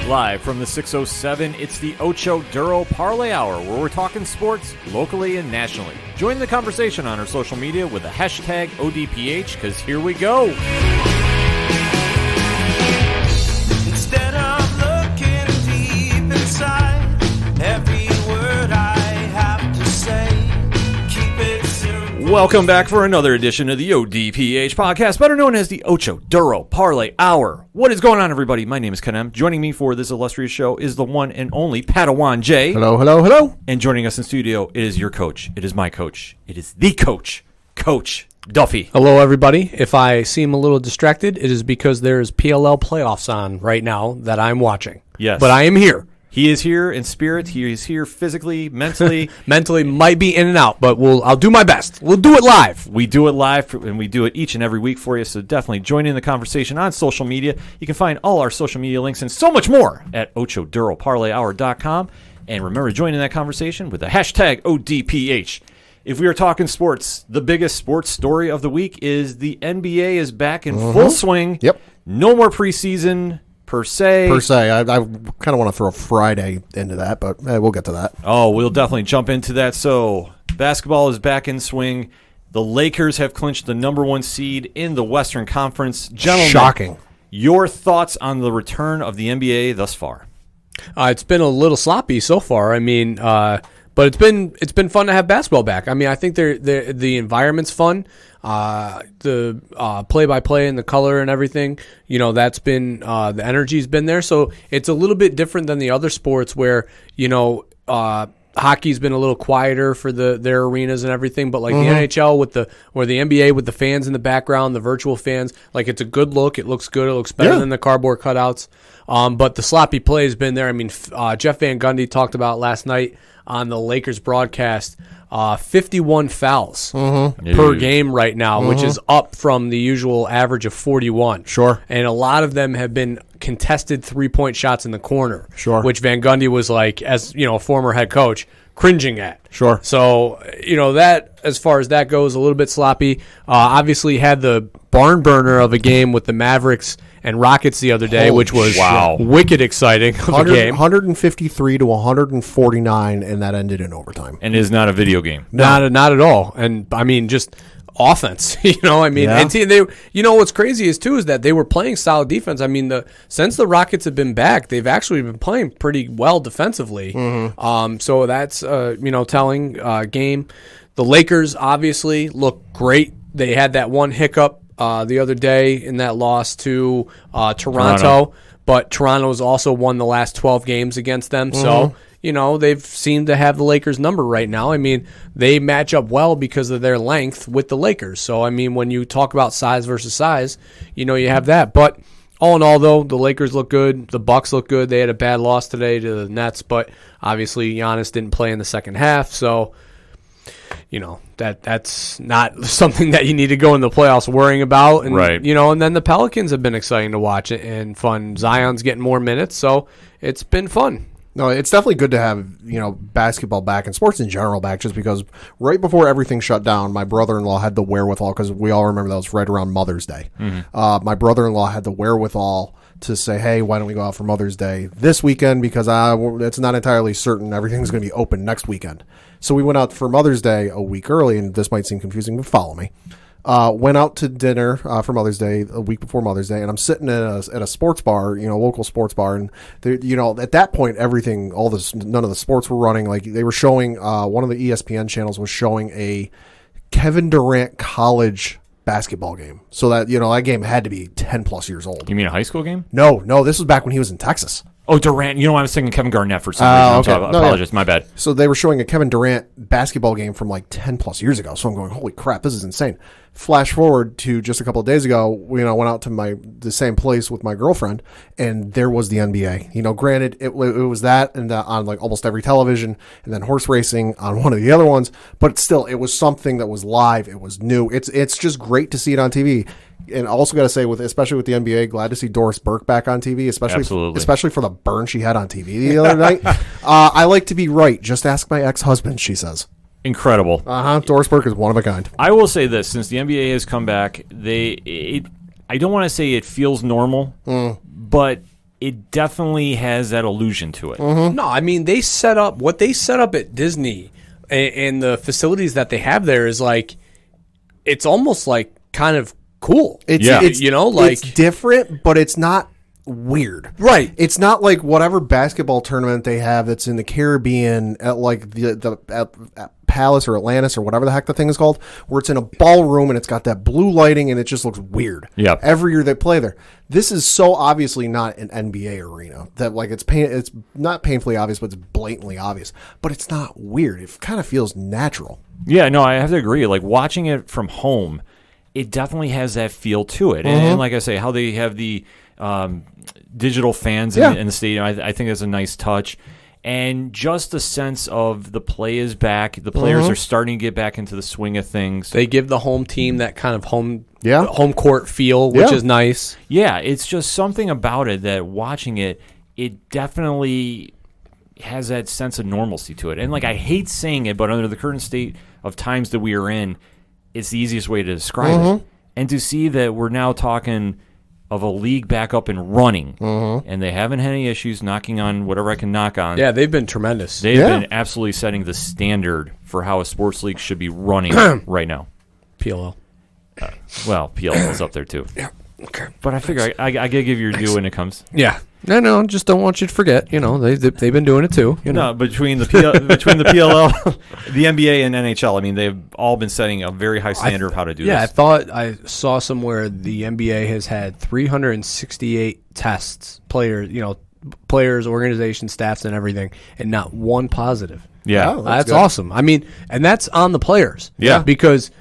Live from the 607, it's the Ocho Duro Parlay Hour, where we're talking sports locally and nationally. Join the conversation on our social media with the hashtag ODPH, because here we go. Instead of looking deep inside, every word I have to say, keep it simple. Welcome back for another edition of the ODPH podcast, better known as the Ocho Duro Parlay Hour. What is going on, everybody? My name is Kanem. Joining me for this illustrious show is the one and only Padawan J. Hello, hello, hello. And joining us in studio, it is your coach. It is my coach. It is the coach, Coach Duffy. Hello, everybody. If I seem a little distracted, it is because there's PLL playoffs on right now that I'm watching. Yes. But I am here. He is here in spirit. He is here physically, mentally. Mentally might be in and out, but I'll do my best. We'll do it live. We do it live, and we do it each and every week for you, so definitely join in the conversation on social media. You can find all our social media links and so much more at OchoDuroParlayHour.com. And remember to join in that conversation with the hashtag ODPH. If we are talking sports, the biggest sports story of the week is the NBA is back in full swing. Yep. No more preseason per se. I kind of want to throw Friday into that, but we'll get to that. Oh, we'll definitely jump into that. So, basketball is back in swing. The Lakers have clinched the number one seed in the Western Conference. Gentlemen, Shocking. Your thoughts on the return of the NBA thus far? It's been a little sloppy so far. I mean, but it's been fun to have basketball back. I mean, I think the environment's fun. The play-by-play and the color and everything, that's been the energy's been there. So it's a little bit different than the other sports where hockey's been a little quieter for their arenas and everything. But like the NHL or the NBA with the fans in the background, the virtual fans, like it's a good look. It looks good. It looks better than the cardboard cutouts. But the sloppy play has been there. I mean, Jeff Van Gundy talked about last night on the Lakers broadcast. 51 fouls per game right now, which is up from the usual average of 41. Sure. And a lot of them have been contested three-point shots in the corner. Sure. Which Van Gundy was like, as a former head coach, cringing at. Sure. So, that, as far as that goes, a little bit sloppy. Obviously had the barn burner of a game with the Mavericks and Rockets the other day, which was wicked exciting of a game. 153 to 149, and that ended in overtime. And it is not a video game. Not at all. And, I mean, just offense, and they, what's crazy is that they were playing solid defense. I mean, since the Rockets have been back, they've actually been playing pretty well defensively. So that's telling game. The Lakers obviously look great. They had that one hiccup the other day in that loss to Toronto, but Toronto's also won the last 12 games against them. So they've seemed to have the Lakers' number right now. I mean, they match up well because of their length with the Lakers. So, I mean, when you talk about size versus size, you have that. But all in all, though, the Lakers look good. The Bucks look good. They had a bad loss today to the Nets, but obviously Giannis didn't play in the second half. So, that's not something that you need to go in the playoffs worrying about. And, right. And then the Pelicans have been exciting to watch and fun. Zion's getting more minutes, so it's been fun. No, it's definitely good to have, basketball back and sports in general back, just because right before everything shut down, my brother-in-law had the wherewithal, because we all remember that was right around Mother's Day. My brother-in-law had the wherewithal to say, hey, why don't we go out for Mother's Day this weekend, because it's not entirely certain everything's going to be open next weekend. So we went out for Mother's Day a week early, and this might seem confusing, but follow me. Went out to dinner for Mother's Day a week before Mother's Day, and I'm sitting at a sports bar, local sports bar, and at that point, none of the sports were running. Like, they were showing one of the ESPN channels was showing a Kevin Durant college basketball game. So that that game had to be 10 plus years old. You mean a high school game? No, this was back when he was in Texas. Oh, Durant. I was thinking Kevin Garnett for some reason. Okay. I apologize. My bad. So they were showing a Kevin Durant basketball game from like 10 plus years ago. So I'm going, holy crap, this is insane. Flash forward to just a couple of days ago, went out to the same place with my girlfriend, and there was the NBA. Granted, it was that and on like almost every television, and then horse racing on one of the other ones, but still, it was something that was live. It was new. It's just great to see it on TV. And I also got to say, especially with the NBA, glad to see Doris Burke back on TV, especially for the burn she had on TV the other night. I like to be right. Just ask my ex-husband, she says. Incredible. Doris Burke is one of a kind. I will say this: since the NBA has come back, I don't want to say it feels normal, but it definitely has that illusion to it. No, I mean they set up at Disney and the facilities that they have there is like it's almost like kind of cool. It's it's different, but it's not weird. Right. It's not like whatever basketball tournament they have that's in the Caribbean at like at Palace or Atlantis or whatever the heck the thing is called, where it's in a ballroom and it's got that blue lighting and it just looks weird. Yeah. Every year they play there. This is so obviously not an NBA arena that like it's not painfully obvious, but it's blatantly obvious. But it's not weird. It kind of feels natural. Yeah, no, I have to agree. Like watching it from home, it definitely has that feel to it. And like I say, how they have the digital fans in the stadium, I think that's a nice touch. And just the sense of the play is back. The players are starting to get back into the swing of things. They give the home team that kind of home court feel, which is nice. Yeah, it's just something about it that watching it, it definitely has that sense of normalcy to it. And like I hate saying it, but under the current state of times that we are in, it's the easiest way to describe it. And to see that we're now talking of a league back up and running, and they haven't had any issues knocking on whatever I can knock on. Yeah, they've been tremendous. They've been absolutely setting the standard for how a sports league should be running right now. PLL. Well, PLL is up there too. Yeah. Okay. But I figure I got to give you your due when it comes. Yeah. No, just don't want you to forget. You know, they've been doing it too. You know, No, between the PLL, the NBA, and NHL, I mean, they've all been setting a very high standard of how to do this. I thought I saw somewhere the NBA has had 368 tests, players, organization, staffs, and everything, and not one positive. Yeah. Oh, that's good. awesome. I mean, and that's on the players. Yeah. Because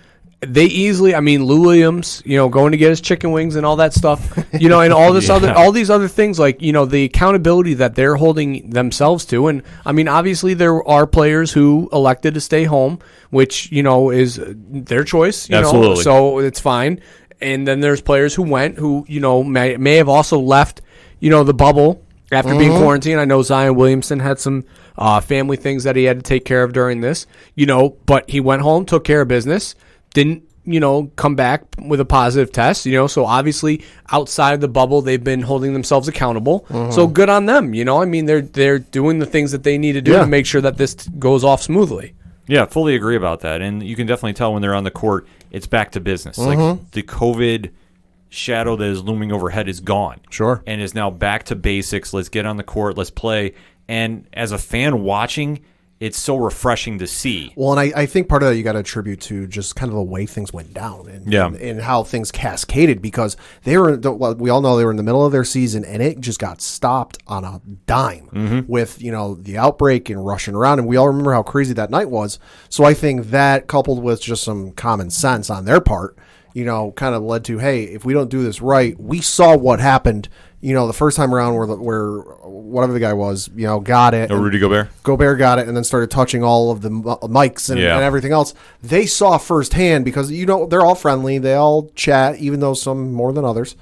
they easily, I mean, Lou Williams, going to get his chicken wings and all that stuff, and all this all these other things, like, the accountability that they're holding themselves to. And I mean, obviously there are players who elected to stay home, which, is their choice, Absolutely. So it's fine. And then there's players who went who, may have also left, the bubble after being quarantined. I know Zion Williamson had some family things that he had to take care of during this, but he went home, took care of business. Didn't, come back with a positive test, so obviously outside of the bubble, they've been holding themselves accountable. So good on them, I mean, they're doing the things that they need to do to make sure that this goes off smoothly. Yeah, fully agree about that. And you can definitely tell when they're on the court, it's back to business. Like the COVID shadow that is looming overhead is gone. Sure. And is now back to basics. Let's get on the court. Let's play. And as a fan watching, it's so refreshing to see. Well, and I think part of that you got to attribute to just kind of the way things went down and how things cascaded, because we all know they were in the middle of their season and it just got stopped on a dime with, the outbreak and rushing around. And we all remember how crazy that night was. So I think that coupled with just some common sense on their part, kind of led to, hey, if we don't do this right, we saw what happened, the first time around where whatever the guy was, got it. Rudy Gobert? Gobert got it and then started touching all of the mics and everything else. They saw firsthand because, they're all friendly. They all chat, even though some more than others.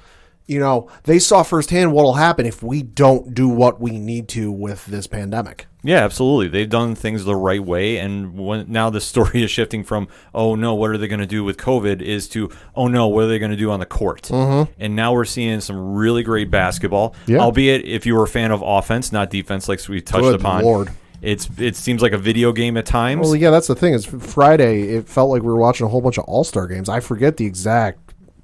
They saw firsthand what will happen if we don't do what we need to with this pandemic. Yeah, absolutely. They've done things the right way, and now the story is shifting from, oh no, what are they going to do with COVID, is to, oh no, what are they going to do on the court? And now we're seeing some really great basketball, albeit if you were a fan of offense, not defense, like we touched upon. Lord. It seems like a video game at times. Well, yeah, that's the thing. Is Friday, it felt like we were watching a whole bunch of All-Star games. I forget the exact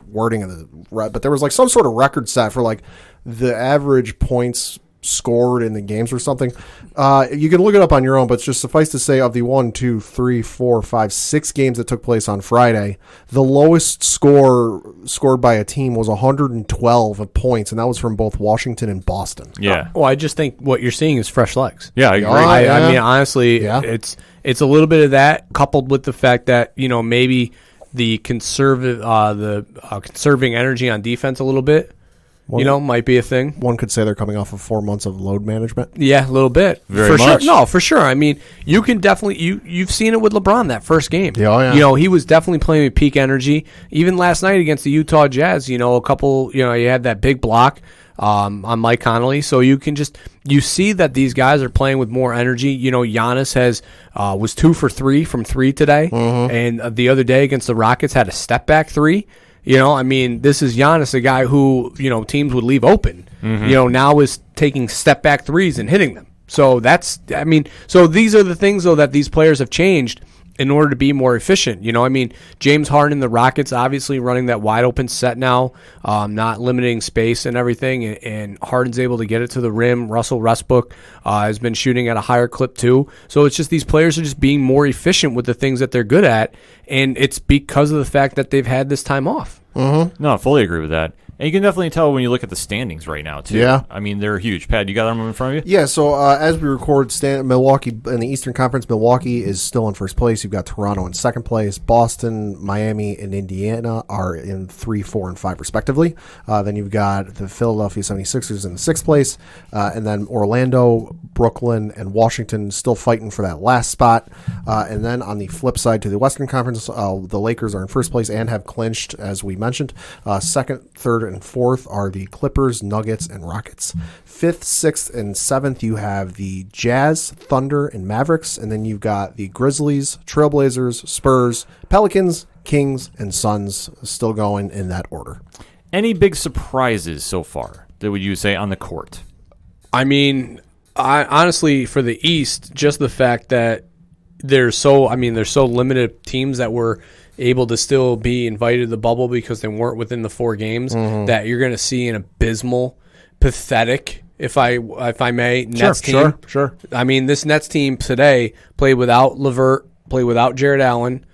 wording of but there was like some sort of record set for like the average points scored in the games or something. You can look it up on your own, but just suffice to say, of the 6 games that took place on Friday, the lowest score scored by a team was 112 of points, and that was from both Washington and Boston. Yeah. Well, I just think what you're seeing is fresh legs. Yeah, I agree. I mean, honestly, it's a little bit of that coupled with the fact that maybe the conserving energy on defense a little bit, might be a thing. One could say they're coming off of 4 months of load management. Yeah, a little bit. Very much. Sure. No, for sure. I mean, you can definitely you've seen it with LeBron that first game. Yeah. He was definitely playing with peak energy. Even last night against the Utah Jazz, he had that big block on Mike Conley. So you see that these guys are playing with more energy. Giannis was 2 for 3 from 3 today, and the other day against the Rockets had a step back 3. You know, I mean, this is Giannis, a guy who, you know, teams would leave open. You know, now is taking step back threes and hitting them. So that's, I mean, so these are the things, though, that these players have changed in order to be more efficient. You know, I mean, James Harden, the Rockets, obviously running that wide open set now, not limiting space and everything, and Harden's able to get it to the rim. Russell Westbrook has been shooting at a higher clip too. So it's just these players are just being more efficient with the things that they're good at, and it's because of the fact that they've had this time off. No, I fully agree with that. And you can definitely tell when you look at the standings right now, too. Yeah. I mean, they're huge. Pat, you got them in front of you? Yeah, so as we record, Milwaukee in the Eastern Conference, Milwaukee is still in first place. You've got Toronto in second place. Boston, Miami, and Indiana are in 3, 4, and 5, respectively. Then you've got the Philadelphia 76ers in the sixth place. And then Orlando, Brooklyn, and Washington still fighting for that last spot. And then on the flip side to the Western Conference, the Lakers are in first place and have clinched, as we mentioned. Second, third, and fourth are the Clippers, Nuggets, and Rockets. Fifth, sixth, and seventh, you have the Jazz, Thunder, and Mavericks. And then you've got the Grizzlies, Trailblazers, Spurs, Pelicans, Kings, and Suns still going in that order. Any big surprises so far that would you say on the court? I mean, honestly, for the East, just the fact that there's so limited teams that were able to still be invited to the bubble because they weren't within the 4 games, that you're going to see an abysmal, pathetic, if I may, Nets team. Sure. I mean, this Nets team today played without LeVert, played without Jared Allen,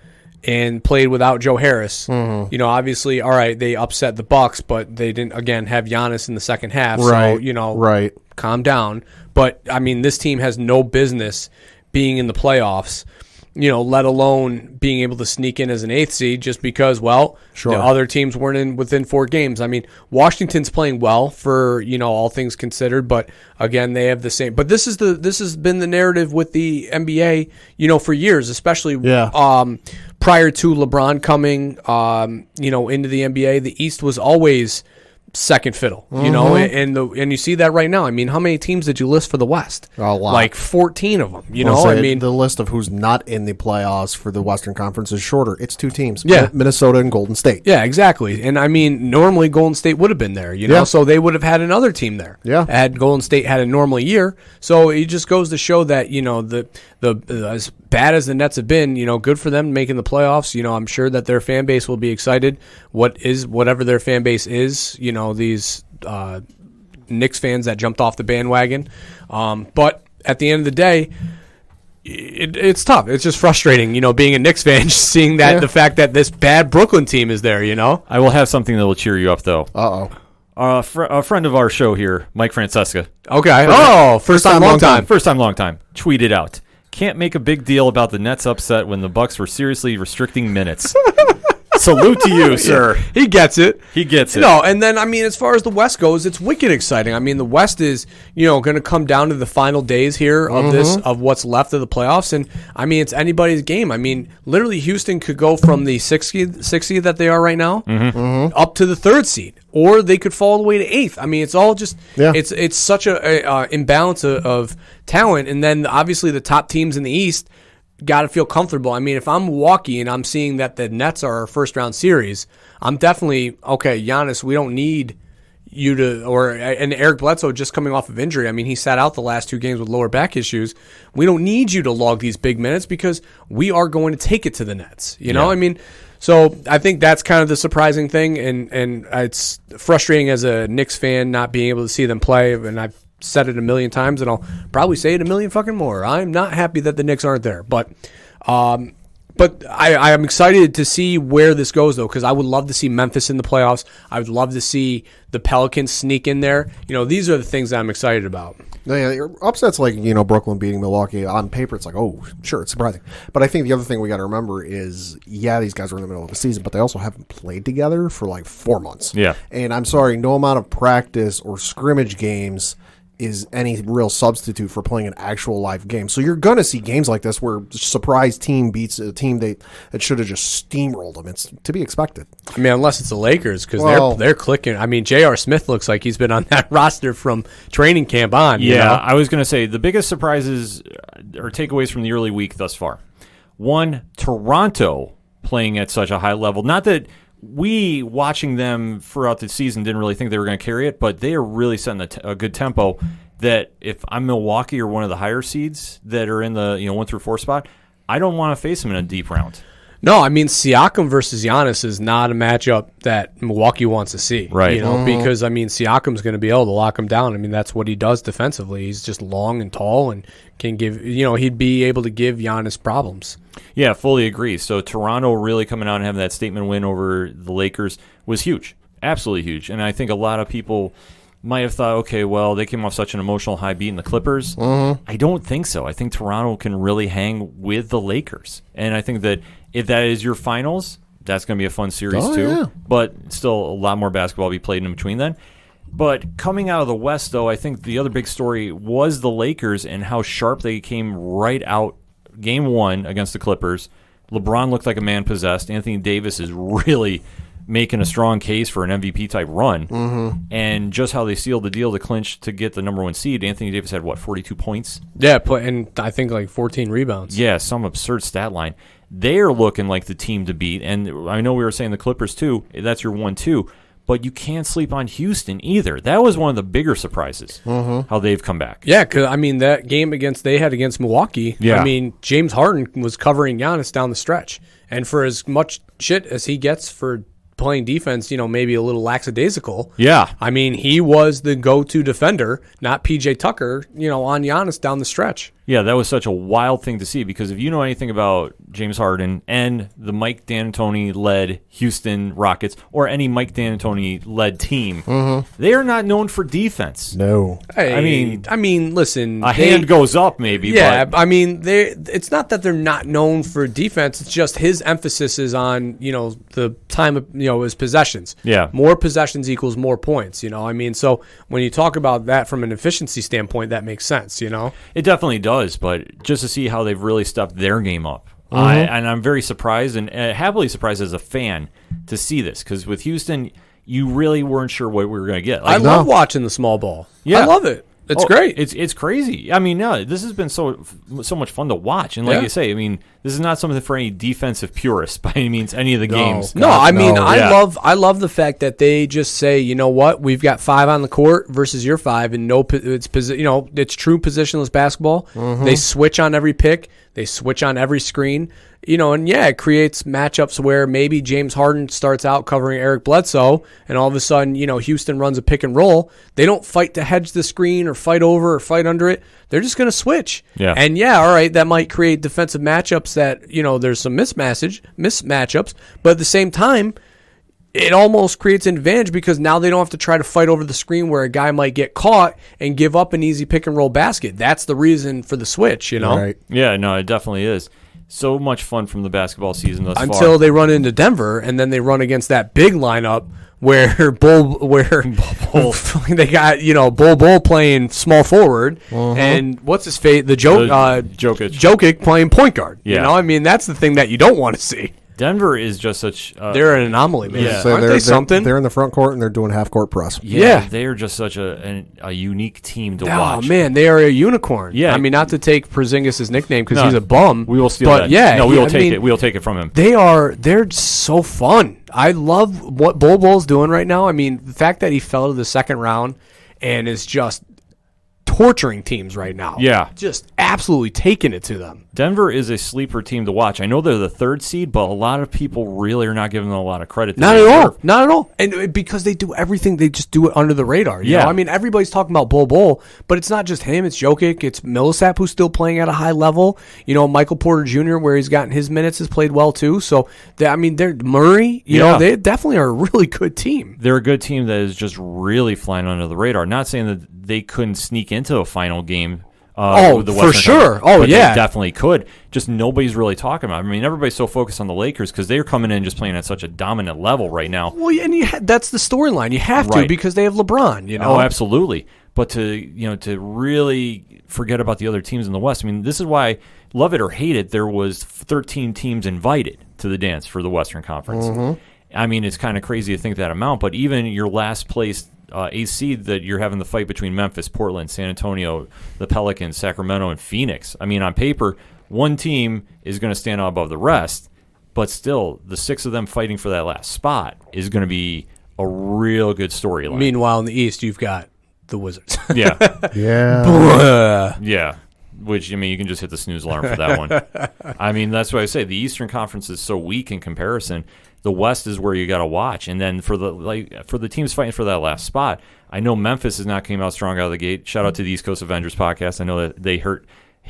and played without Joe Harris. You know, obviously, all right, they upset the Bucks, but they didn't, again, have Giannis in the second half. Right. So, you know, right. Calm down. But, I mean, this team has no business being in the playoffs, you know, let alone being able to sneak in as an 8th seed just because, well, the other teams weren't within 4 games. I mean, Washington's playing well for, you know, all things considered, but again, they have the same. But this has been the narrative with the NBA, you know, for years, especially prior to LeBron coming, you know, into the NBA. The East was always second fiddle, you know, and you see that right now. I mean, how many teams did you list for the West? A lot. Like 14 of them, you know? I mean, the list of who's not in the playoffs for the Western Conference is shorter. It's 2 teams. Yeah. Minnesota and Golden State. Yeah, exactly. And I mean, normally Golden State would have been there, you know, so they would have had another team there. Yeah. Had Golden State had a normal year. So it just goes to show that, you know, the as bad as the Nets have been, you know, good for them making the playoffs. You know, I'm sure that their fan base will be excited. Whatever their fan base is, you know, these Knicks fans that jumped off the bandwagon. But at the end of the day, it's tough. It's just frustrating, you know, being a Knicks fan, just seeing that the fact that this bad Brooklyn team is there, you know. I will have something that will cheer you up, though. Uh-oh. A friend of our show here, Mike Francesca. Okay. First time, long time. First time, long time. Tweeted out, can't make a big deal about the Nets upset when the Bucks were seriously restricting minutes. Salute to you, sir. He gets it. He gets it. No, and then, I mean, as far as the West goes, it's wicked exciting. I mean, the West is, you know, going to come down to the final days here of of what's left of the playoffs. And, I mean, it's anybody's game. I mean, literally, Houston could go from the 6th seed that they are right now up to the 3rd seed. Or they could fall all the way to 8th. I mean, it's all just it's such a imbalance of talent. And then, obviously, the top teams in the East got to feel comfortable. I mean, if I'm Milwaukee and I'm seeing that the Nets are our first-round series, I'm definitely, okay, Giannis, we don't need you to, and Eric Bledsoe just coming off of injury. I mean, he sat out the last 2 games with lower back issues. We don't need you to log these big minutes because we are going to take it to the Nets. You know, I mean, so I think that's kind of the surprising thing, and it's frustrating as a Knicks fan not being able to see them play, and I've said it a million times, and I'll probably say it a million fucking more. I'm not happy that the Knicks aren't there, but I am excited to see where this goes, though, because I would love to see Memphis in the playoffs. I would love to see the Pelicans sneak in there. You know, these are the things that I'm excited about. Yeah, upsets like, you know, Brooklyn beating Milwaukee, on paper it's like, oh, sure, it's surprising. But I think the other thing we got to remember is, these guys are in the middle of the season, but they also haven't played together for like 4 months. Yeah. And I'm sorry, no amount of practice or scrimmage games is any real substitute for playing an actual live game. So you're going to see games like this where a surprise team beats a team that should have just steamrolled them. It's to be expected. I mean, unless it's the Lakers, because they're clicking. I mean, J.R. Smith looks like he's been on that roster from training camp on. Yeah, you know? I was going to say the biggest surprises or takeaways from the early week thus far. One, Toronto playing at such a high level. Not that we, watching them throughout the season, didn't really think they were going to carry it, but they are really setting a good tempo that if I'm Milwaukee or one of the higher seeds that are in the 1 through 4 spot, I don't want to face them in a deep round. No, I mean, Siakam versus Giannis is not a matchup that Milwaukee wants to see. Right. Because, I mean, Siakam's going to be able to lock him down. I mean, that's what he does defensively. He's just long and tall and can give, he'd be able to give Giannis problems. Yeah, fully agree. So Toronto really coming out and having that statement win over the Lakers was huge. Absolutely huge. And I think a lot of people might have thought, okay, well, they came off such an emotional high beating the Clippers. I don't think so. I think Toronto can really hang with the Lakers. And I think that if that is your finals, that's going to be a fun series too. Yeah. But still a lot more basketball to be played in between then. But coming out of the West, though, I think the other big story was the Lakers and how sharp they came right out Game 1 against the Clippers. LeBron looked like a man possessed. Anthony Davis is really making a strong case for an MVP-type run. And just how they sealed the deal to clinch to get the number 1 seed, Anthony Davis had, 42 points? Yeah, and I think like 14 rebounds. Yeah, some absurd stat line. They're looking like the team to beat. And I know we were saying the Clippers, too. That's your 1-2. But you can't sleep on Houston either. That was one of the bigger surprises, how they've come back. Yeah, because, I mean, that game they had against Milwaukee, Yeah. I mean, James Harden was covering Giannis down the stretch. And for as much shit as he gets for playing defense, maybe a little lackadaisical. Yeah. I mean, he was the go-to defender, not PJ Tucker, on Giannis down the stretch. Yeah, that was such a wild thing to see because if you know anything about James Harden and the Mike D'Antoni-led Houston Rockets or any Mike D'Antoni-led team, they are not known for defense. No. Hey, I mean, listen. Hand goes up maybe. Yeah, but I mean, it's not that they're not known for defense. It's just his emphasis is on, the time of, his possessions. Yeah. More possessions equals more points, I mean, so when you talk about that from an efficiency standpoint, that makes sense, it definitely does. But just to see how they've really stepped their game up. And I'm very surprised and happily surprised as a fan to see this because with Houston, you really weren't sure what we were going to get. I love watching the small ball. Yeah. I love it. It's great. It's crazy. I mean, no, this has been so much fun to watch. And like you say, I mean, this is not something for any defensive purists by any means. Any of the games. No, I mean, no. I love the fact that they just say, you know what, we've got 5 on the court versus your 5, and it's true positionless basketball. They switch on every pick. They switch on every screen. And it creates matchups where maybe James Harden starts out covering Eric Bledsoe, and all of a sudden, Houston runs a pick and roll. They don't fight to hedge the screen or fight over or fight under it. They're just going to switch. Yeah. And all right, that might create defensive matchups that, there's some mismatchups, but at the same time, it almost creates an advantage because now they don't have to try to fight over the screen where a guy might get caught and give up an easy pick and roll basket. That's the reason for the switch, Right. Yeah, no, it definitely is. So much fun from the basketball season thus far. Until they run into Denver, and then they run against that big lineup where they got Bull playing small forward, and what's his face, Jokic playing point guard. Yeah. I mean, that's the thing that you don't want to see. Denver is just such. They're an anomaly, man. Yeah. So Aren't they something? They're in the front court and they're doing half court press. Yeah. They are just such a unique team to Oh watch. man, they are a unicorn. Yeah. I mean, not to take Porzingis' nickname because No, he's a bum. We will steal but that. Yeah, no, we will I take mean, it. We will take it from him. They're so fun. I love what Bull's doing right now. I mean, the fact that he fell to the second round and is just torturing teams right now. Yeah. Just absolutely taking it to them. Denver is a sleeper team to watch. I know they're the 3rd seed, but a lot of people really are not giving them a lot of credit. Not at all. Not at all. And because they do everything, they just do it under the radar. You know? I mean, everybody's talking about Bull, but it's not just him. It's Jokic. It's Millsap, who's still playing at a high level. Michael Porter Jr., where he's gotten his minutes, has played well too. So, they're Murray. They definitely are a really good team. They're a good team that is just really flying under the radar. Not saying that they couldn't sneak into a final game. With the Western for sure. Conference, They definitely could. Just nobody's really talking about it. I mean, everybody's so focused on the Lakers because they're coming in just playing at such a dominant level right now. Well, and that's the storyline. You have to because they have LeBron. Oh, absolutely. But to really forget about the other teams in the West. I mean, this is why, love it or hate it, there was 13 teams invited to the dance for the Western Conference. I mean, it's kind of crazy to think that amount. But even your last place AC that you're having the fight between Memphis, Portland, San Antonio, the Pelicans, Sacramento, and Phoenix. I mean, on paper, one team is going to stand out above the rest, but still, the 6 of them fighting for that last spot is going to be a real good storyline. Meanwhile, in the East, you've got the Wizards. Yeah. Yeah. Yeah. Which, I mean, you can just hit the snooze alarm for that one. I mean, that's why I say the Eastern Conference is so weak in comparison. The West is where you got to watch. And then for the teams fighting for that last spot, I know Memphis has not came out strong out of the gate. Shout out to the East Coast Avengers podcast. I know that they hurt,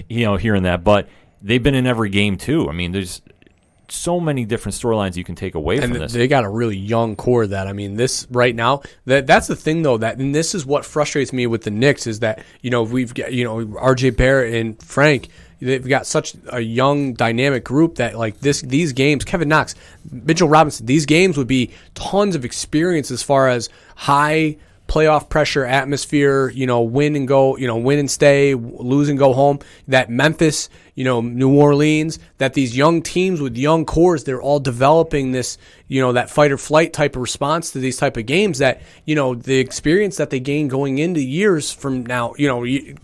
hearing that. But they've been in every game, too. I mean, there's so many different storylines you can take away from this. They got a really young core that, I mean, this right now, that's the thing though, and this is what frustrates me with the Knicks is that, we've got, RJ Barrett and Frank, they've got such a young dynamic group that like these games, Kevin Knox, Mitchell Robinson, these games would be tons of experience as far as high playoff pressure atmosphere, win and go, win and stay, lose and go home. That Memphis, New Orleans, that these young teams with young cores, they're all developing this, that fight or flight type of response to these type of games that, the experience that they gain going into years from now,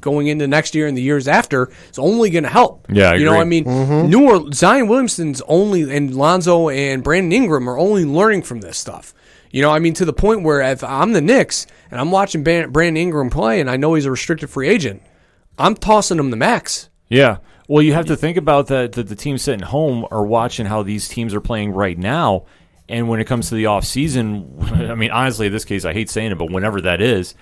going into next year and the years after is only going to help. Yeah, I agree. I mean, Zion Williamson's and Lonzo and Brandon Ingram are only learning from this stuff. To the point where if I'm the Knicks and I'm watching Brandon Ingram play and I know he's a restricted free agent, I'm tossing him the max. Yeah. Well, you have to think about that the teams sitting home are watching how these teams are playing right now. And when it comes to the offseason, I mean, honestly, in this case, I hate saying it, but whenever that is,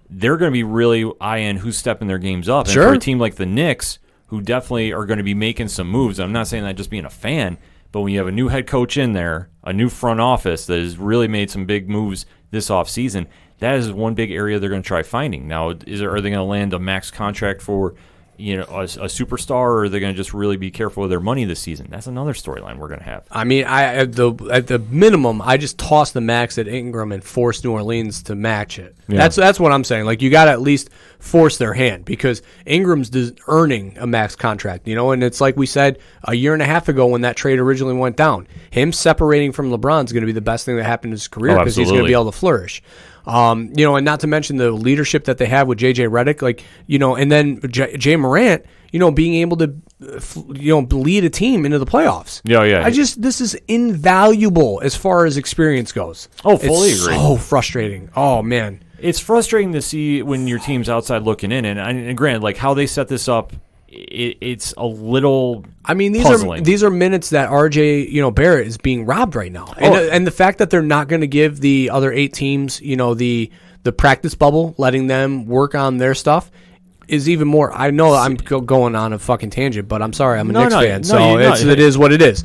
they're going to be really eyeing who's stepping their games up. Sure. And for a team like the Knicks, who definitely are going to be making some moves, I'm not saying that just being a fan, but when you have a new head coach in there, a new front office that has really made some big moves this offseason, that is one big area they're going to try finding. Now, are they going to land a max contract for a superstar, or are they going to just really be careful with their money this season? That's another storyline we're going to have. I mean, at the minimum, I just toss the max at Ingram and force New Orleans to match it. Yeah. That's what I'm saying. Like, you got to at least force their hand because Ingram's earning a max contract, and it's like we said a year and a half ago when that trade originally went down. Him separating from LeBron is going to be the best thing that happened in his career because he's going to be able to flourish. And not to mention the leadership that they have with JJ Redick, and then Jay Morant, being able to, lead a team into the playoffs. Yeah. This is invaluable as far as experience goes. Oh, fully agree. So frustrating. Oh man, it's frustrating to see when your team's outside looking in, and granted, like how they set this up. It's a little. I mean, puzzling. these are minutes that RJ Barrett is being robbed right now, and the fact that they're not going to give the other 8 teams the practice bubble, letting them work on their stuff, is even more. I know I'm going on a fucking tangent, but I'm sorry, I'm a Knicks fan, so it is what it is.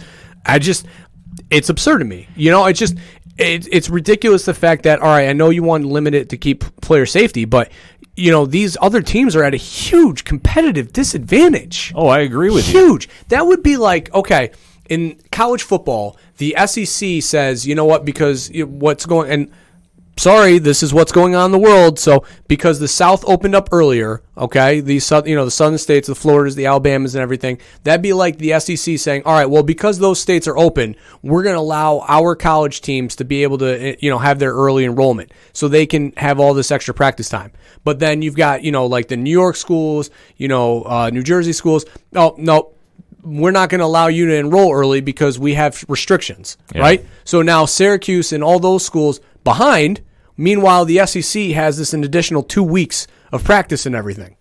It's absurd to me. It's ridiculous the fact that all right, I know you want to limit it to keep player safety, but. These other teams are at a huge competitive disadvantage. Oh, I agree with you. Huge. That would be like, okay, in college football, the SEC says, you know what, because what's going, and sorry, this is what's going on in the world. So because the South opened up earlier, okay, the southern states, the Floridas, the Alabamas, and everything, that'd be like the SEC saying, all right, well, because those states are open, we're going to allow our college teams to be able to, have their early enrollment so they can have all this extra practice time. But then you've got, like the New York schools, New Jersey schools. Oh, no, we're not going to allow you to enroll early because we have restrictions, right? So now Syracuse and all those schools behind. Meanwhile, the SEC has this an additional 2 weeks of practice and everything.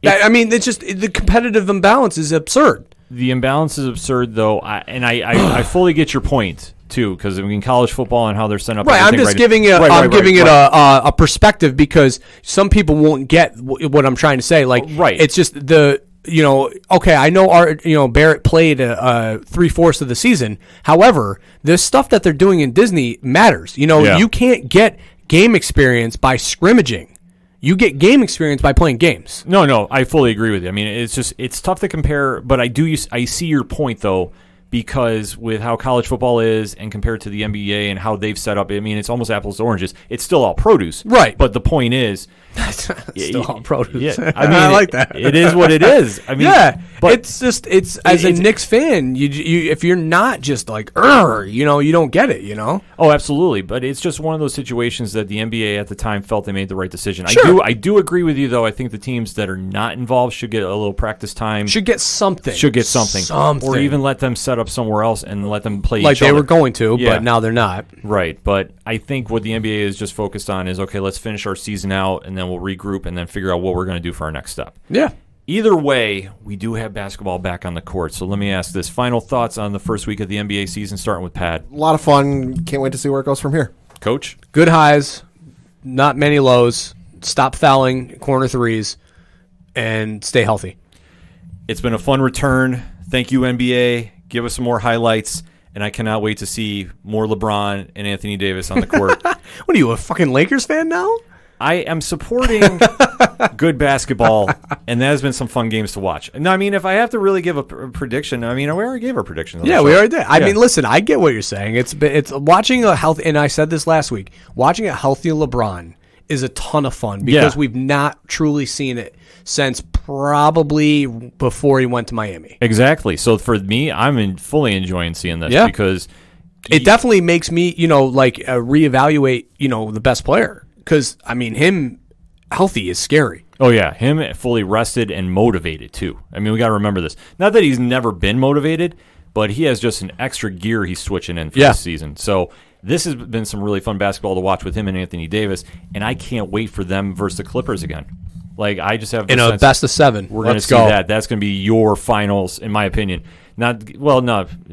It's just the competitive imbalance is absurd. The imbalance is absurd, though, I fully get your point too, because in college football and how they're set up. Right, I'm just giving it a perspective because some people won't get what I'm trying to say. Like, it's just the. Okay, I know Barrett played 3/4 of the season. However, the stuff that they're doing in Disney matters. You can't get game experience by scrimmaging. You get game experience by playing games. No, I fully agree with you. I mean, it's tough to compare, but I see your point though, because with how college football is and compared to the NBA and how they've set up, I mean, it's almost apples to oranges. It's still all produce, right? But the point is. Still all produce. Yeah, I mean, I like that. It is what it is. I mean, but it's as a Knicks fan, you if you're not just like, you don't get it, Oh, absolutely. But it's just one of those situations that the NBA at the time felt they made the right decision. Sure. I do agree with you, though. I think the teams that are not involved should get a little practice time. Should get something. Or even let them set up up somewhere else and let them play like each they other. were going to, Yeah. but now they're not. Right, but I think what the NBA is just focused on is, okay, let's finish our season out, and then we'll regroup and then figure out what we're going to do for our next step. Yeah. Either way, we do have basketball back on the court. So let me ask this. Final thoughts on the first week of the NBA season, starting with Pat. A lot of fun. Can't wait to see where it goes from here. Coach? Good highs, not many lows. Stop fouling corner threes, and stay healthy. It's been a fun return. Thank you, NBA. Give us some more highlights. And I cannot wait to see more LeBron and Anthony Davis on the court. What are you, a fucking Lakers fan now? I am supporting good basketball, and that has been some fun games to watch. No, I mean, if I have to really give a prediction, I mean, we already gave our predictions. Yeah, we already did. I mean, listen, I get what you're saying. It's watching a health, and I said this last week. Watching a healthy LeBron is a ton of fun because we've not truly seen it since probably before he went to Miami. Exactly. So for me, I'm fully enjoying seeing this because it definitely makes me, reevaluate, the best player. Because, I mean, him healthy is scary. Oh, yeah. Him fully rested and motivated, too. I mean, we got to remember this. Not that he's never been motivated, but he has just an extra gear he's switching in for this season. So this has been some really fun basketball to watch with him and Anthony Davis, and I can't wait for them versus the Clippers again. Like, I just have in a best of 7. We're going to see that. That's going to be your finals, in my opinion. No,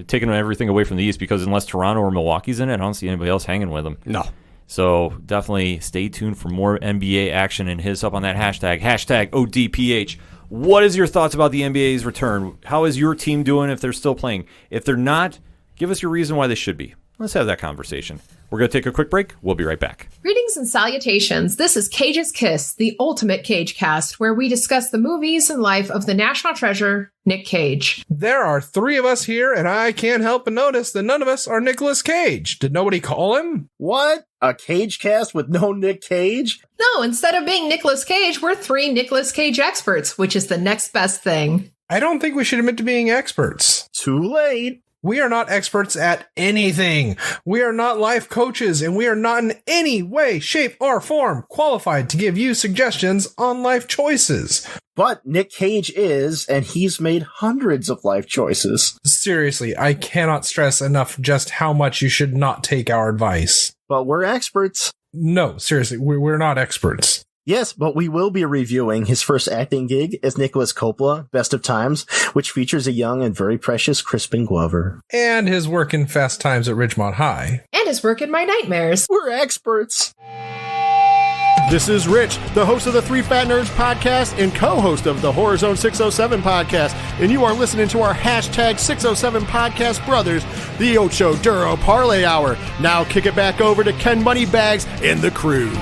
taking everything away from the East, because unless Toronto or Milwaukee's in it, I don't see anybody else hanging with them. No. So definitely stay tuned for more NBA action and hit us up on that hashtag ODPH. What is your thoughts about the NBA's return? How is your team doing if they're still playing? If they're not, give us your reason why they should be. Let's have that conversation. We're going to take a quick break. We'll be right back. Greetings and salutations. This is Cage's Kiss, the ultimate Cage cast, where we discuss the movies and life of the national treasure, Nick Cage. There are 3 of us here, and I can't help but notice that none of us are Nicolas Cage. Did nobody call him? What? A Cage cast with no Nick Cage? No, instead of being Nicolas Cage, we're 3 Nicolas Cage experts, which is the next best thing. I don't think we should admit to being experts. Too late. We are not experts at anything. We are not life coaches, and we are not in any way, shape, or form qualified to give you suggestions on life choices. But Nick Cage is, and he's made hundreds of life choices. Seriously, I cannot stress enough just how much you should not take our advice. But we're experts. No, seriously, we're not experts. Yes, but we will be reviewing his first acting gig as Nicholas Coppola, Best of Times, which features a young and very precious Crispin Glover. And his work in Fast Times at Ridgemont High. And his work in My Nightmares. We're experts. This is Rich, the host of the 3 Fat Nerds podcast and co-host of the Horror Zone 607 podcast, and you are listening to our hashtag 607 podcast brothers, the Ocho Duro Parlay Hour. Now kick it back over to Ken Moneybags and the crew.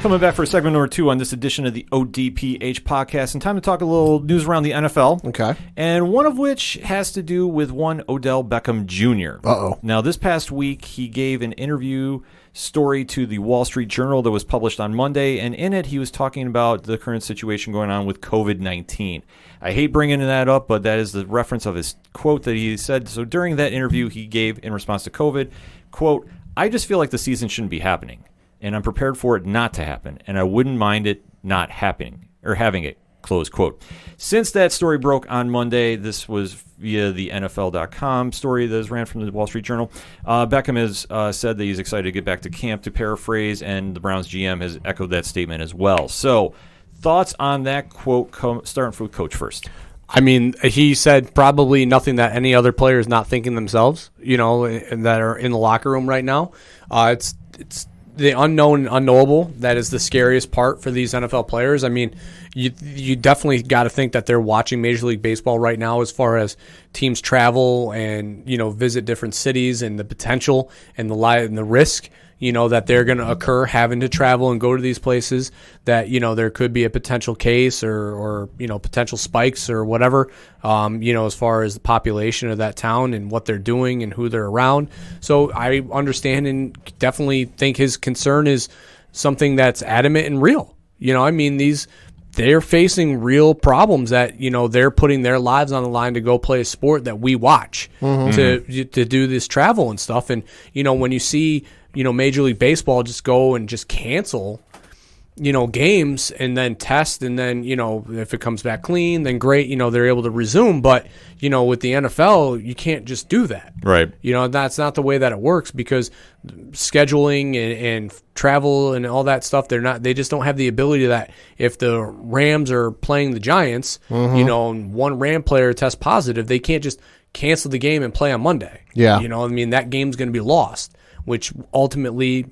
Coming back for segment number 2 on this edition of the ODPH podcast, and time to talk a little news around the NFL. Okay. And one of which has to do with one Odell Beckham Jr. Uh-oh. Now, this past week, he gave an interview story to the Wall Street Journal that was published on Monday, and in it, he was talking about the current situation going on with COVID-19. I hate bringing that up, but that is the reference of his quote that he said. So during that interview he gave in response to COVID, quote, "I just feel like the season shouldn't be happening, and I'm prepared for it not to happen, and I wouldn't mind it not happening or having it," close quote. Since that story broke on Monday, this was via the NFL.com story that was ran from the Wall Street Journal. Beckham has said that he's excited to get back to camp, to paraphrase, and the Browns GM has echoed that statement as well. So, thoughts on that quote, starting with Coach first. I mean, he said probably nothing that any other player is not thinking themselves, and that are in the locker room right now. It's the unknown and unknowable that is the scariest part for these NFL players. I mean, you definitely got to think that they're watching Major League Baseball right now as far as teams travel and, visit different cities and the potential and the risk, that they're going to occur having to travel and go to these places that, there could be a potential case or potential spikes or whatever, as far as the population of that town and what they're doing and who they're around. So I understand and definitely think his concern is something that's adamant and real. They're facing real problems that, they're putting their lives on the line to go play a sport that we watch to do this travel and stuff. And, when you see, Major League Baseball just go and just cancel games and then test, and then, if it comes back clean, then great, they're able to resume. But, with the NFL, you can't just do that. Right. That's not the way that it works, because scheduling and travel and all that stuff, they just don't have the ability to that. If the Rams are playing the Giants, and one Ram player tests positive, they can't just cancel the game and play on Monday. Yeah. That game's going to be lost, which ultimately,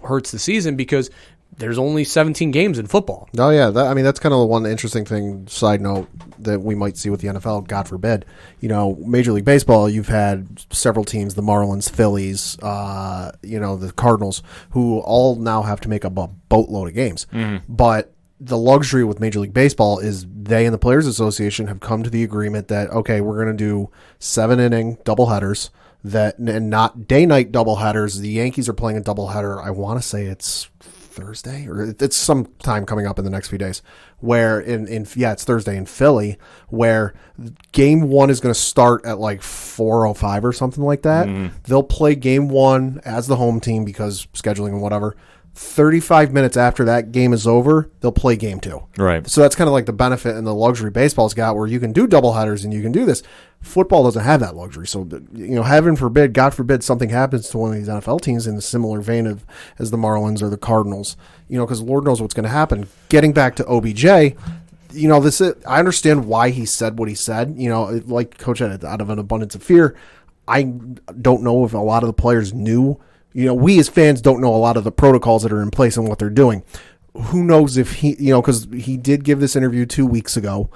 hurts the season, because there's only 17 games in football. Oh, yeah. That's kind of the one interesting thing, side note, that we might see with the NFL, God forbid. Major League Baseball, you've had several teams, the Marlins, Phillies, the Cardinals, who all now have to make a boatload of games. Mm-hmm. But the luxury with Major League Baseball is they and the Players Association have come to the agreement that, okay, we're going to do 7-inning doubleheaders, and not day-night doubleheaders. The Yankees are playing a doubleheader. I want to say it's Thursday, or it's some time coming up in the next few days, where it's Thursday in Philly, where game 1 is going to start at like 4:05 or something like that. They'll play game 1 as the home team because scheduling and whatever. 35 minutes after that game is over, they'll play game 2. Right. So that's kind of like the benefit and the luxury baseball's got, where you can do doubleheaders and you can do this. Football doesn't have that luxury. So, heaven forbid, God forbid, something happens to one of these NFL teams in the similar vein as the Marlins or the Cardinals, because Lord knows what's going to happen. Getting back to OBJ, I understand why he said what he said. Like Coach said, out of an abundance of fear. I don't know if a lot of the players knew. We as fans don't know a lot of the protocols that are in place and what they're doing. Who knows if he, because he did give this interview 2 weeks ago,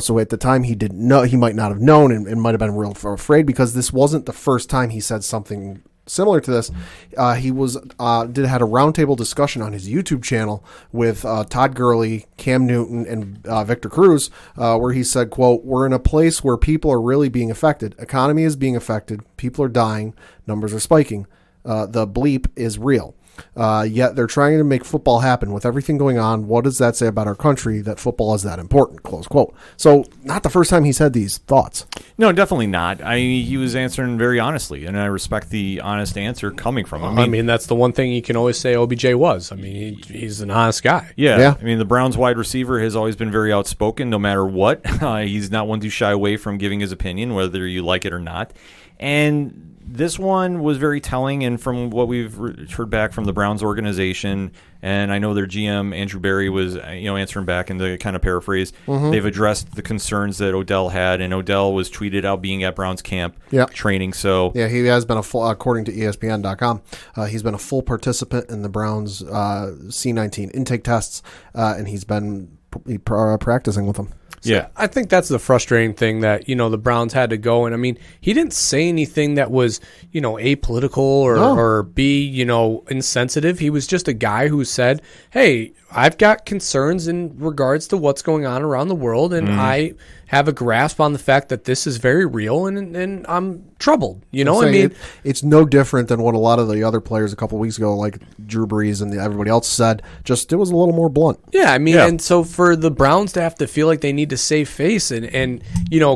so at the time he didn't know, he might not have known and might have been real afraid, because this wasn't the first time he said something similar to this. He had a roundtable discussion on his YouTube channel with Todd Gurley, Cam Newton, and Victor Cruz, where he said, quote, "We're in a place where people are really being affected. Economy is being affected. People are dying. Numbers are spiking. The bleep is real. Yet they're trying to make football happen with everything going on. What does that say about our country that football is that important?" Close quote. So not the first time he's had these thoughts. No, definitely not. He was answering very honestly, and I respect the honest answer coming from him. That's the one thing you can always say OBJ was. He's an honest guy. Yeah. The Browns wide receiver has always been very outspoken, no matter what. He's not one to shy away from giving his opinion, whether you like it or not. And this one was very telling, and from what we've heard back from the Browns organization, and I know their GM, Andrew Berry, was answering back in the kind of paraphrase, they've addressed the concerns that Odell had, and Odell was tweeted out being at Browns camp training. So yeah, he has been according to ESPN.com, he's been a full participant in the Browns C19 intake tests, and he's been practicing with them. So I think that's the frustrating thing, that, the Browns had to go. And, he didn't say anything that was, apolitical or be, insensitive. He was just a guy who said, hey, I've got concerns in regards to what's going on around the world, and I have a grasp on the fact that this is very real, and I'm troubled. It's no different than what a lot of the other players a couple of weeks ago, like Drew Brees and everybody else, said. Just it was a little more blunt. Yeah, and so for the Browns to have to feel like they need to save face and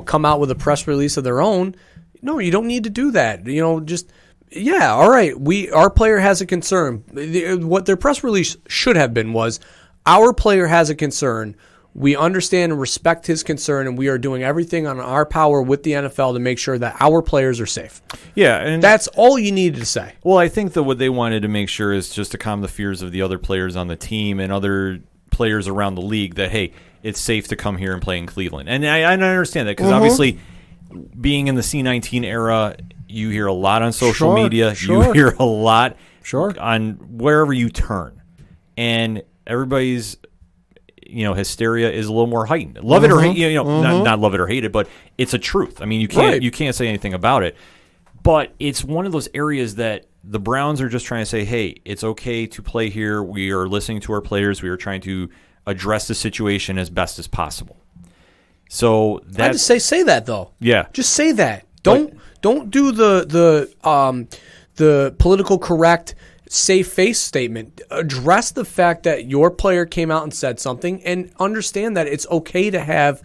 come out with a press release of their own, no, you don't need to do that. Yeah, all right. Our player has a concern. What their press release should have been was, our player has a concern. We understand and respect his concern, and we are doing everything on our power with the NFL to make sure that our players are safe. Yeah, and that's all you needed to say. Well, I think that what they wanted to make sure is just to calm the fears of the other players on the team and other players around the league, that, hey, it's safe to come here and play in Cleveland. And I understand that, because obviously being in the C19 era, you hear a lot on social media. You hear a lot on wherever you turn. And everybody's, hysteria is a little more heightened. Love it or hate, not love it or hate it, but it's a truth. You can't say anything about it. But it's one of those areas that the Browns are just trying to say, hey, it's okay to play here. We are listening to our players. We are trying to address the situation as best as possible. So that's, I just say that though. Yeah, just say that. Don't do the political correct safe face statement. Address the fact that your player came out and said something, and understand that it's okay to have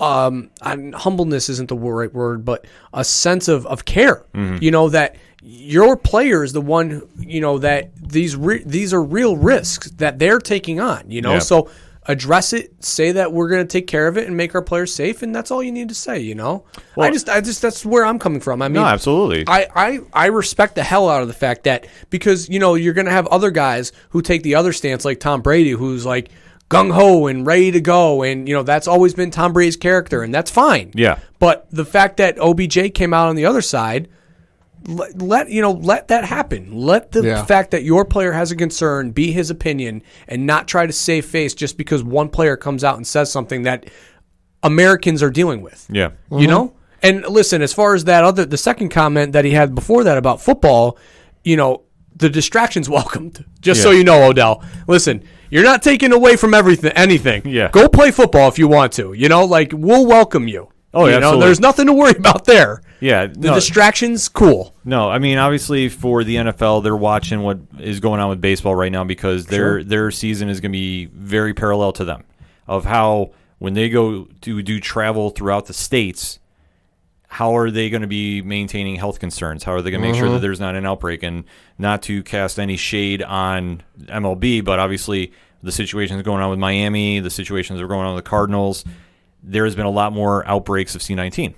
humbleness isn't the right word, but a sense of care. That your player is the one, that these are real risks that they're taking on, Yeah. So address it, say that we're going to take care of it and make our players safe, and that's all you need to say, Well, I just that's where I'm coming from. I mean, no, absolutely. I respect the hell out of the fact that, because, you're going to have other guys who take the other stance, like Tom Brady, who's like gung-ho and ready to go, and, that's always been Tom Brady's character, and that's fine. Yeah. But the fact that OBJ came out on the other side, let that happen. Let the fact that your player has a concern be his opinion, and not try to save face just because one player comes out and says something that Americans are dealing with. Yeah. And listen, as far as the second comment that he had before that about football, the distraction's welcomed. Just so you know, Odell. Listen, you're not taking away from anything. Yeah. Go play football if you want to. We'll welcome you. Oh, yeah, absolutely. There's nothing to worry about there. Yeah. The distraction's cool. No, I mean, obviously for the NFL, they're watching what is going on with baseball right now, because their season is going to be very parallel to them, of how when they go to do travel throughout the states, how are they going to be maintaining health concerns? How are they going to make sure that there's not an outbreak? And not to cast any shade on MLB, but obviously the situations going on with Miami, the situations that are going on with the Cardinals, there has been a lot more outbreaks of C19.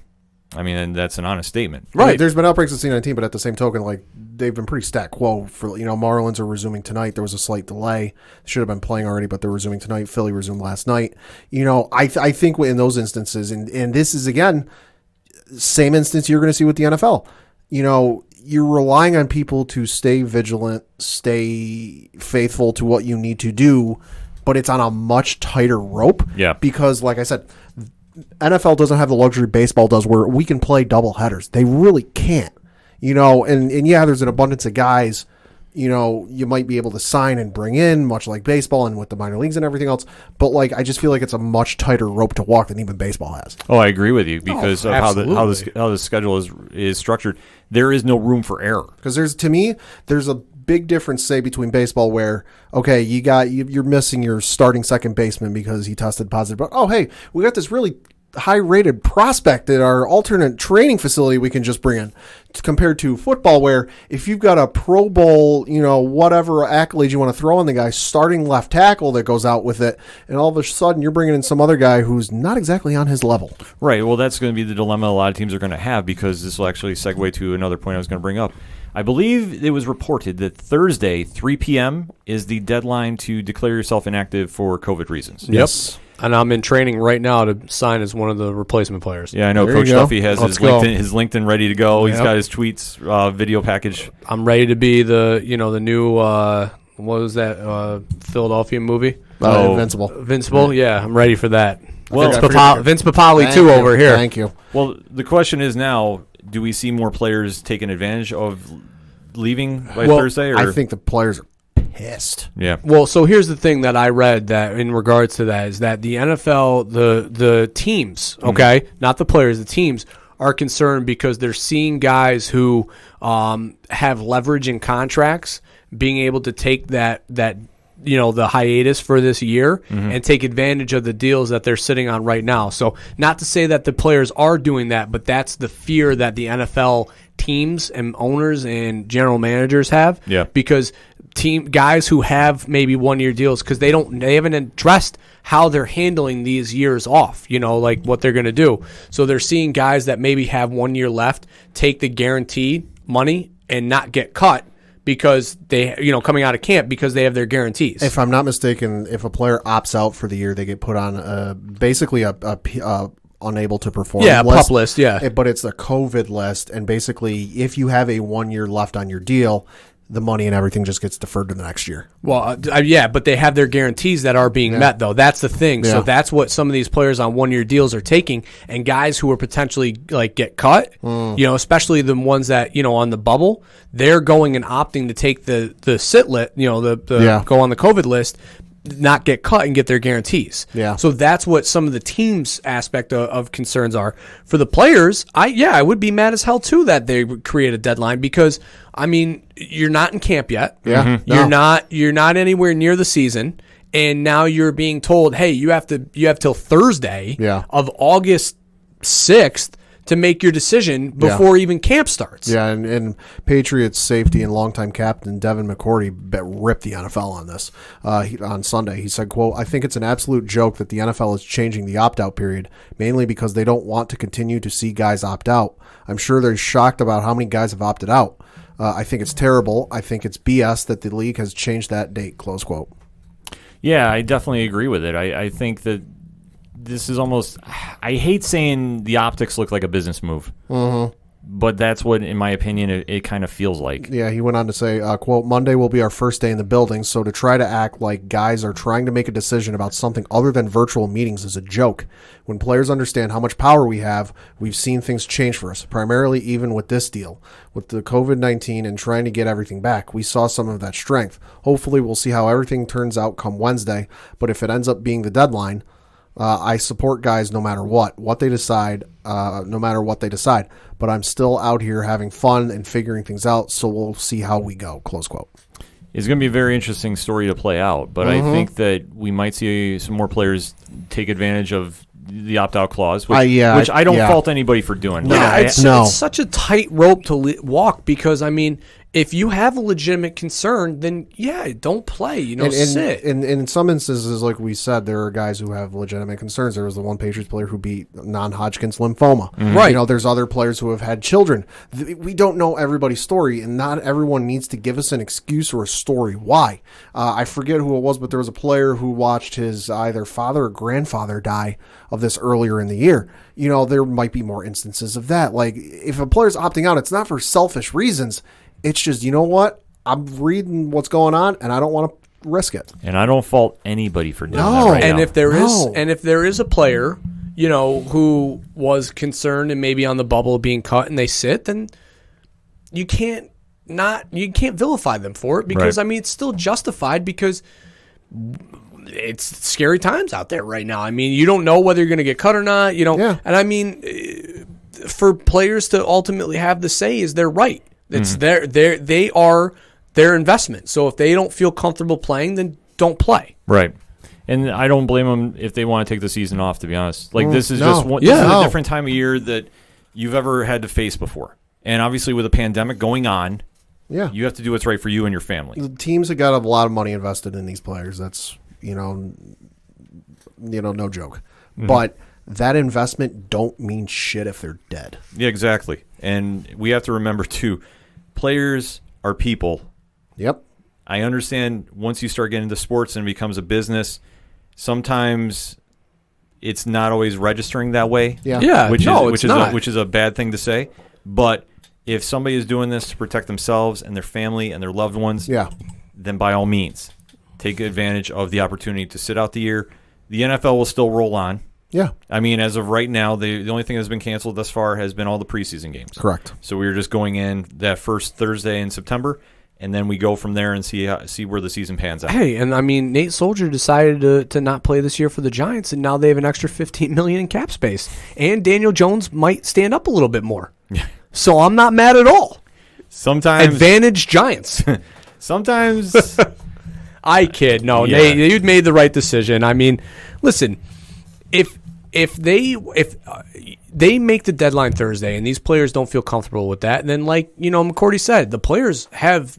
I mean, and that's an honest statement. Right. There's been outbreaks of C19, but at the same token, like, they've been pretty stat quo for, Marlins are resuming tonight. There was a slight delay. Should have been playing already, but they're resuming tonight. Philly resumed last night. I think in those instances, and this is, again, same instance you're going to see with the NFL. You're relying on people to stay vigilant, stay faithful to what you need to do, but it's on a much tighter rope. Yeah. Because, like I said, NFL doesn't have the luxury baseball does, where we can play double headers. They really can't. And yeah, there's an abundance of guys, you might be able to sign and bring in, much like baseball and with the minor leagues and everything else. But, like, I just feel like it's a much tighter rope to walk than even baseball has. Oh, I agree with you, because of how absolutely. the schedule is structured. There is no room for error. Because there's a big difference, say, between baseball, where, okay, you're missing your starting second baseman because he tested positive, but, oh, hey, we got this really high-rated prospect at our alternate training facility we can just bring in, compared to football, where if you've got a Pro Bowl, whatever accolades you want to throw on the guy, starting left tackle that goes out with it, and all of a sudden you're bringing in some other guy who's not exactly on his level. Right. Well, that's going to be the dilemma a lot of teams are going to have, because this will actually segue to another point I was going to bring up. I believe it was reported that Thursday, 3 p.m., is the deadline to declare yourself inactive for COVID reasons. Yes. And I'm in training right now to sign as one of the replacement players. Yeah, I know. There Coach you go. Duffy has his LinkedIn ready to go. He's got his tweets, video package. I'm ready to be the new what was that Philadelphia movie? Invincible. Yeah, I'm ready for that. Well, Vince Papale too over here. Thank you. Well, the question is now, do we see more players taking advantage of leaving by Thursday? Or? I think the players are pissed. Yeah. Well, so here's the thing that I read that in regards to that is that the NFL, the teams, okay, not the players, the teams are concerned because they're seeing guys who have leverage in contracts being able to take that the hiatus for this year and take advantage of the deals that they're sitting on right now. So not to say that the players are doing that, but that's the fear that the NFL teams and owners and general managers have. Yeah. Because guys who have maybe 1-year deals, because they haven't addressed how they're handling these years off, like what they're going to do. So they're seeing guys that maybe have 1 year left take the guaranteed money and not get cut because they, coming out of camp, because they have their guarantees. If I'm not mistaken, if a player opts out for the year, they get put on basically a unable to perform list. PUP list, yeah. But it's the COVID list, and basically if you have a 1 year left on your deal, the money and everything just gets deferred to the next year. Well, yeah, but they have their guarantees that are being met, though. That's the thing. Yeah. So that's what some of these players on 1 year deals are taking, and guys who are potentially get cut, especially the ones that on the bubble, they're going and opting to take the sit lit, go on the COVID list, not get cut and get their guarantees. Yeah. So that's what some of the team's aspect of concerns are. For the players, I would be mad as hell too that they would create a deadline, because you're not in camp yet. Yeah. You're not anywhere near the season, and now you're being told, hey, you have till Thursday of August 6th to make your decision before even camp starts. Yeah, and Patriots safety and longtime captain Devin McCourty ripped the NFL on this on Sunday. He said, quote, "I think it's an absolute joke that the NFL is changing the opt-out period, mainly because they don't want to continue to see guys opt out. I'm sure they're shocked about how many guys have opted out. I think it's terrible. I think it's BS that the league has changed that date," close quote. Yeah, I definitely agree with it. I think that this is almost, I hate saying the optics look like a business move, but that's what, in my opinion, it kind of feels like. Yeah, he went on to say, quote, "Monday will be our first day in the building, so to try to act like guys are trying to make a decision about something other than virtual meetings is a joke. When players understand how much power we have, we've seen things change for us, primarily even with this deal. With the COVID-19 and trying to get everything back, we saw some of that strength. Hopefully we'll see how everything turns out come Wednesday, but if it ends up being the deadline, I support guys no matter what they decide, but I'm still out here having fun and figuring things out, so we'll see how we go," close quote. It's going to be a very interesting story to play out, but I think that we might see some more players take advantage of the opt-out clause, which I don't fault anybody for doing. Yeah, it's such a tight rope to walk because, I mean, if you have a legitimate concern, then, don't play, sit. And in some instances, like we said, there are guys who have legitimate concerns. There was the one Patriots player who beat non-Hodgkin's lymphoma. Right. There's other players who have had children. We don't know everybody's story, and not everyone needs to give us an excuse or a story why. I forget who it was, but there was a player who watched his either father or grandfather die of this earlier in the year. There might be more instances of that. Like, if a player's opting out, it's not for selfish reasons. It's just, you know what? I'm reading what's going on, and I don't want to risk it. And I don't fault anybody for doing that right and now. If there is a player, who was concerned and maybe on the bubble of being cut and they sit, then you can't vilify them for it because it's still justified because it's scary times out there right now. I mean, you don't know whether you're going to get cut or not. And I mean, for players to ultimately have the say is their right. It's they are their investment. So if they don't feel comfortable playing, then don't play. Right. And I don't blame them if they want to take the season off, to be honest. Like, this is just this is a different time of year that you've ever had to face before. And obviously with a pandemic going on, you have to do what's right for you and your family. The teams have got a lot of money invested in these players. That's, no joke. But that investment don't mean shit if they're dead. Yeah, exactly. And we have to remember, too, players are people. Yep. I understand once you start getting into sports and it becomes a business, sometimes it's not always registering that way. Yeah. Which is a bad thing to say. But if somebody is doing this to protect themselves and their family and their loved ones, then by all means, take advantage of the opportunity to sit out the year. The NFL will still roll on. Yeah. I mean, as of right now, the only thing that's been canceled thus far has been all the preseason games. Correct. So we're just going in that first Thursday in September, and then we go from there and see where the season pans out. Hey, and I mean, Nate Soldier decided to not play this year for the Giants, and now they have an extra $15 million in cap space. And Daniel Jones might stand up a little bit more. So I'm not mad at all. Sometimes advantage Giants. Sometimes I kid. No, Nate, you made the right decision. I mean, listen, if they make the deadline Thursday and these players don't feel comfortable with that, then like, McCourty said, the players have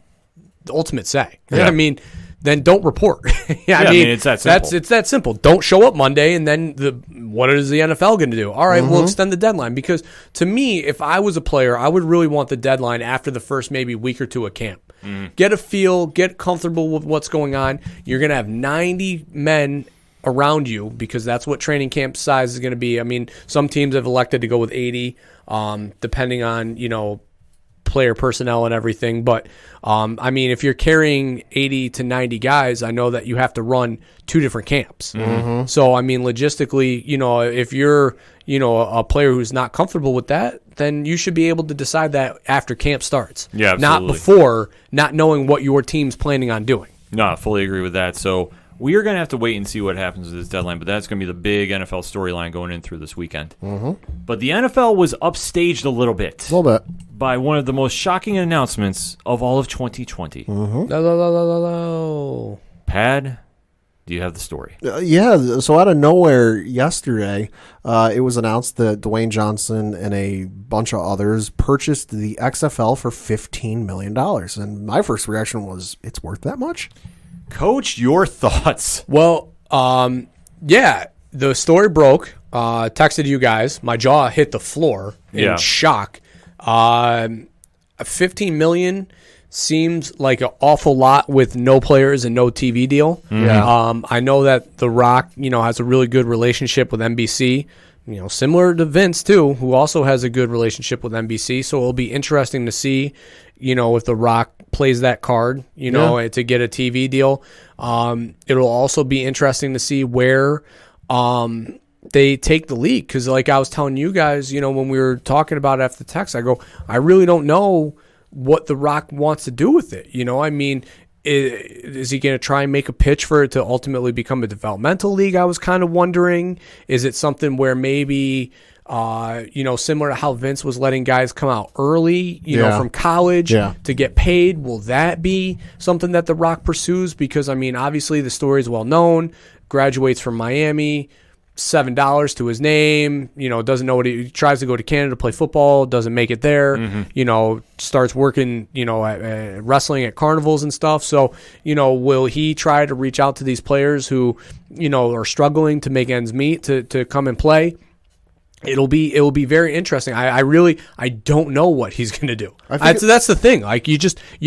the ultimate say. I mean, then don't report. I mean, it's that simple. It's that simple. Don't show up Monday, and then what is the NFL going to do? All right, we'll extend the deadline. Because to me, if I was a player, I would really want the deadline after the first maybe week or two of camp. Get a feel, get comfortable with what's going on. You're going to have 90 men around you because that's what training camp size is going to be. I mean, some teams have elected to go with 80, depending on, player personnel and everything. But, I mean, if you're carrying 80 to 90 guys, I know that you have to run 2 different camps. So, I mean, logistically, if you're, a player who's not comfortable with that, then you should be able to decide that after camp starts. Yeah, absolutely. Not before, not knowing what your team's planning on doing. No, I fully agree with that. So we are going to have to wait and see what happens with this deadline, but that's going to be the big NFL storyline going in through this weekend. But the NFL was upstaged a little bit by one of the most shocking announcements of all of 2020. No. Pad Do you have the story? Yeah, so out of nowhere yesterday, it was announced that Dwayne Johnson and a bunch of others purchased the XFL for $15 million. And my first reaction was, it's worth that much? Coach, your thoughts? Well, yeah, the story broke. Texted you guys. My jaw hit the floor in shock. 15 million seems like an awful lot with no players and no TV deal. Yeah. I know that The Rock, has a really good relationship with NBC. Similar to Vince too, who also has a good relationship with NBC. So it'll be interesting to see, if The Rock plays that card, to get a TV deal. It'll also be interesting to see where they take the league. Because like I was telling you guys, when we were talking about it after the text, I go, I really don't know what The Rock wants to do with it. Is he going to try and make a pitch for it to ultimately become a developmental league? I was kind of wondering. Is it something where maybe, similar to how Vince was letting guys come out early, from college to get paid? Will that be something that The Rock pursues? Because, obviously the story is well known. Graduates from Miami, $7 to his name, doesn't know what he tries to go to Canada to play football, doesn't make it there, starts working, at wrestling at carnivals and stuff. So, will he try to reach out to these players who, are struggling to make ends meet to come and play? It will be very interesting. I don't know what he's going to do. That's the thing. Like you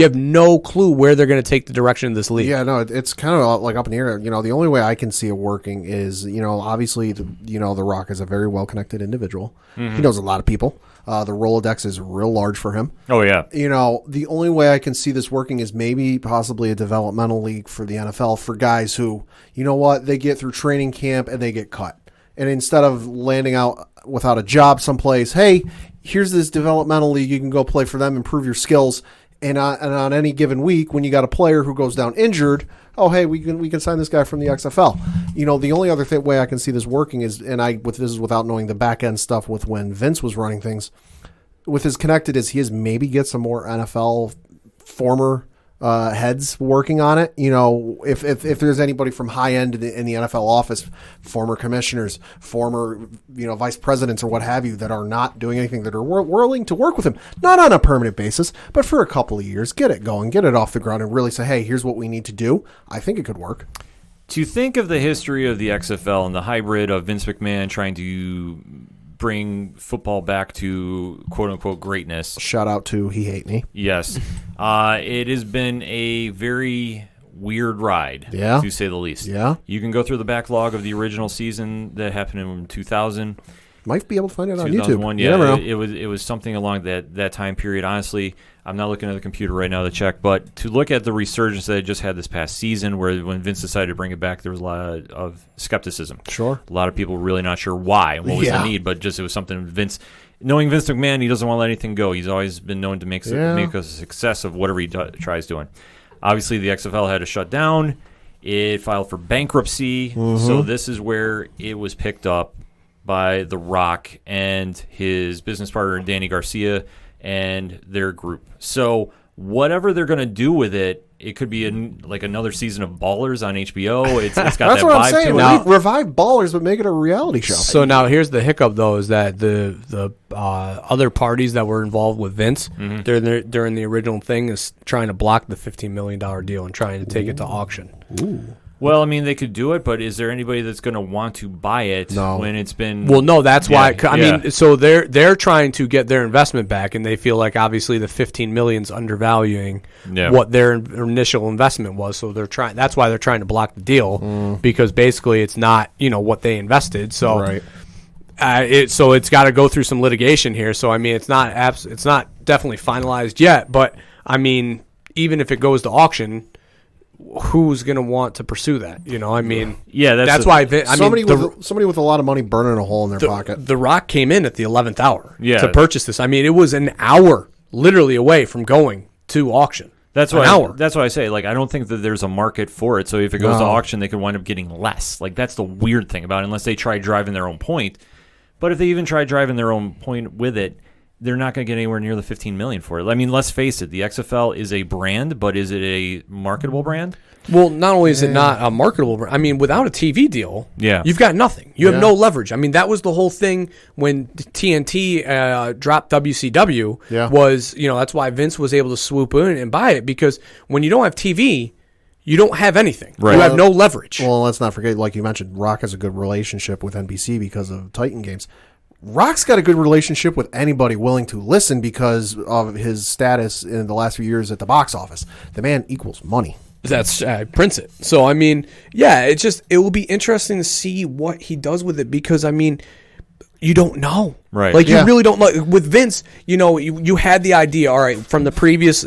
have no clue where they're going to take the direction of this league. Yeah, no, it's kind of like up in the air. The only way I can see it working is, obviously, The Rock is a very well-connected individual. Mm-hmm. He knows a lot of people. The Rolodex is real large for him. Oh, yeah. The only way I can see this working is maybe possibly a developmental league for the NFL for guys who, they get through training camp and they get cut. And instead of landing out without a job someplace, hey, here's this developmental league. You can go play for them, improve your skills. And on any given week, when you got a player who goes down injured, oh, hey, we can sign this guy from the XFL. The only other way I can see this working is, this is without knowing the back end stuff with when Vince was running things, with his connected is he has maybe get some more NFL former heads working on it. If there's anybody from high end in the NFL office, former commissioners, former vice presidents or what have you that are not doing anything, that are willing to work with him, not on a permanent basis, but for a couple of years, get it going, get it off the ground, and really say, hey, here's what we need to do. I think it could work. To think of the history of the XFL and the hybrid of Vince McMahon trying to bring football back to quote-unquote greatness. Shout out to He Hate Me. Yes. It has been a very weird ride, to say the least. Yeah. You can go through the backlog of the original season that happened in 2000. Might be able to find it on 2001, YouTube. Yeah, you never know. It was something along that time period. Honestly, I'm not looking at the computer right now to check, but to look at the resurgence that it just had this past season, where when Vince decided to bring it back, there was a lot of skepticism. Sure. A lot of people really not sure why and what was the need, but just it was something Vince. Knowing Vince McMahon, he doesn't want to let anything go. He's always been known to make a success of whatever he tries doing. Obviously, the XFL had to shut down. It filed for bankruptcy. Mm-hmm. So this is where it was picked up by The Rock and his business partner, Danny Garcia, and their group. So whatever they're going to do with it, it could be like another season of Ballers on HBO. It's got That's that what vibe I'm saying. to it. Revive Ballers, but make it a reality show. So now here's the hiccup, though, is that the other parties that were involved with Vince during the original thing is trying to block the $15 million deal and trying to take it to auction. Ooh. Well, I mean, they could do it, but is there anybody that's going to want to buy it when it's been... Well, no, that's why. I mean, so they're trying to get their investment back, and they feel like obviously the $15 million's undervaluing what their initial investment was. So they're trying. That's why they're trying to block the deal because basically it's not what they invested. So right. So it's got to go through some litigation here. So I mean, it's not definitely finalized yet. But I mean, even if it goes to auction, who's going to want to pursue that? I mean, that's why. Somebody with a lot of money burning a hole in their pocket. The Rock came in at the 11th hour to purchase this. I mean, it was an hour literally away from going to auction. That's why. That's why I say, I don't think that there's a market for it. So if it goes to auction, they could wind up getting less. That's the weird thing about it, unless they try driving their own point. But if they even try driving their own point with it, they're not going to get anywhere near the $15 million for it. I mean, let's face it, the XFL is a brand, but is it a marketable brand? Well, not only is it not a marketable brand, I mean, without a TV deal, you've got nothing. You have no leverage. I mean, that was the whole thing when TNT dropped WCW was, that's why Vince was able to swoop in and buy it, because when you don't have TV, you don't have anything. Right. You have no leverage. Well, let's not forget, like you mentioned, Rock has a good relationship with NBC because of Titan games. Rock's got a good relationship with anybody willing to listen because of his status in the last few years at the box office. The man equals money. That's prints it. So I mean, it will be interesting to see what he does with it, because I mean, you don't know, right? Like you really don't know. With Vince, you had the idea. All right, from the previous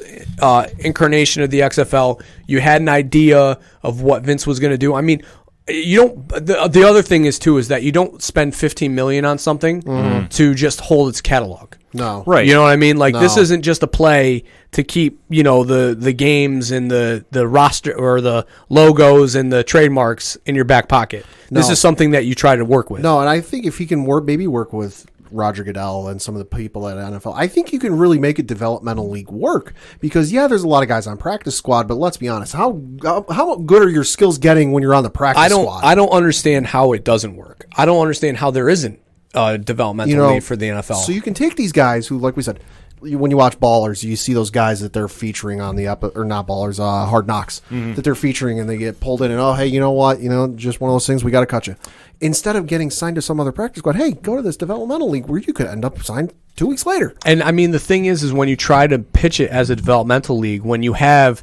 incarnation of the XFL, you had an idea of what Vince was going to do. I mean, you don't. The other thing is that you don't spend $15 million on something to just hold its catalog. No, right? You know what I mean? Like this isn't just a play to keep the games and the roster or the logos and the trademarks in your back pocket. This is something that you try to work with. No, and I think if he can work with Roger Goodell and some of the people at NFL, I think you can really make a developmental league work, because there's a lot of guys on practice squad, but let's be honest, how good are your skills getting when you're on the practice squad? I don't understand how it doesn't work. I don't understand how there isn't a developmental league for the NFL. So you can take these guys who, like we said, when you watch Ballers, you see those guys that they're featuring on the or not Ballers, Hard Knocks, that they're featuring, and they get pulled in, and hey, you know what, just one of those things, we got to cut you. Instead of getting signed to some other practice squad, hey, go to this developmental league where you could end up signed 2 weeks later. And I mean, the thing is when you try to pitch it as a developmental league, when you have,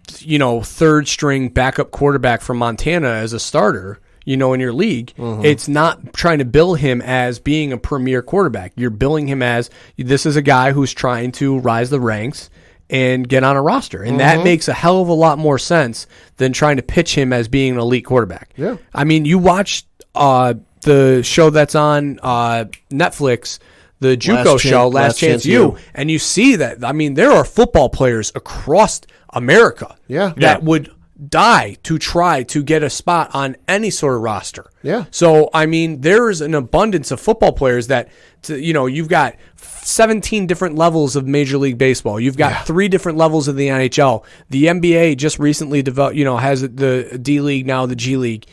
third string backup quarterback from Montana as a starter, in your league, it's not trying to bill him as being a premier quarterback. You're billing him as, this is a guy who's trying to rise the ranks and get on a roster. And that makes a hell of a lot more sense than trying to pitch him as being an elite quarterback. Yeah. I mean, you watch the show that's on Netflix, the JUCO show, Last Chance U, and you see that, I mean, there are football players across America that would die to try to get a spot on any sort of roster. Yeah. So, I mean, there's an abundance of football players that, you've got 17 different levels of Major League Baseball. You've got 3 different levels of the NHL. The NBA just recently developed, has the D League, now the G League.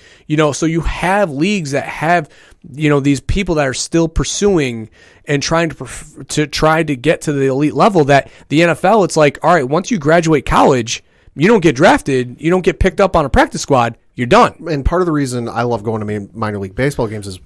So you have leagues that have, these people that are still pursuing and trying to get to the elite level. That the NFL, it's like, all right, once you graduate college, you don't get drafted, you don't get picked up on a practice squad, you're done. And part of the reason I love going to minor league baseball games is,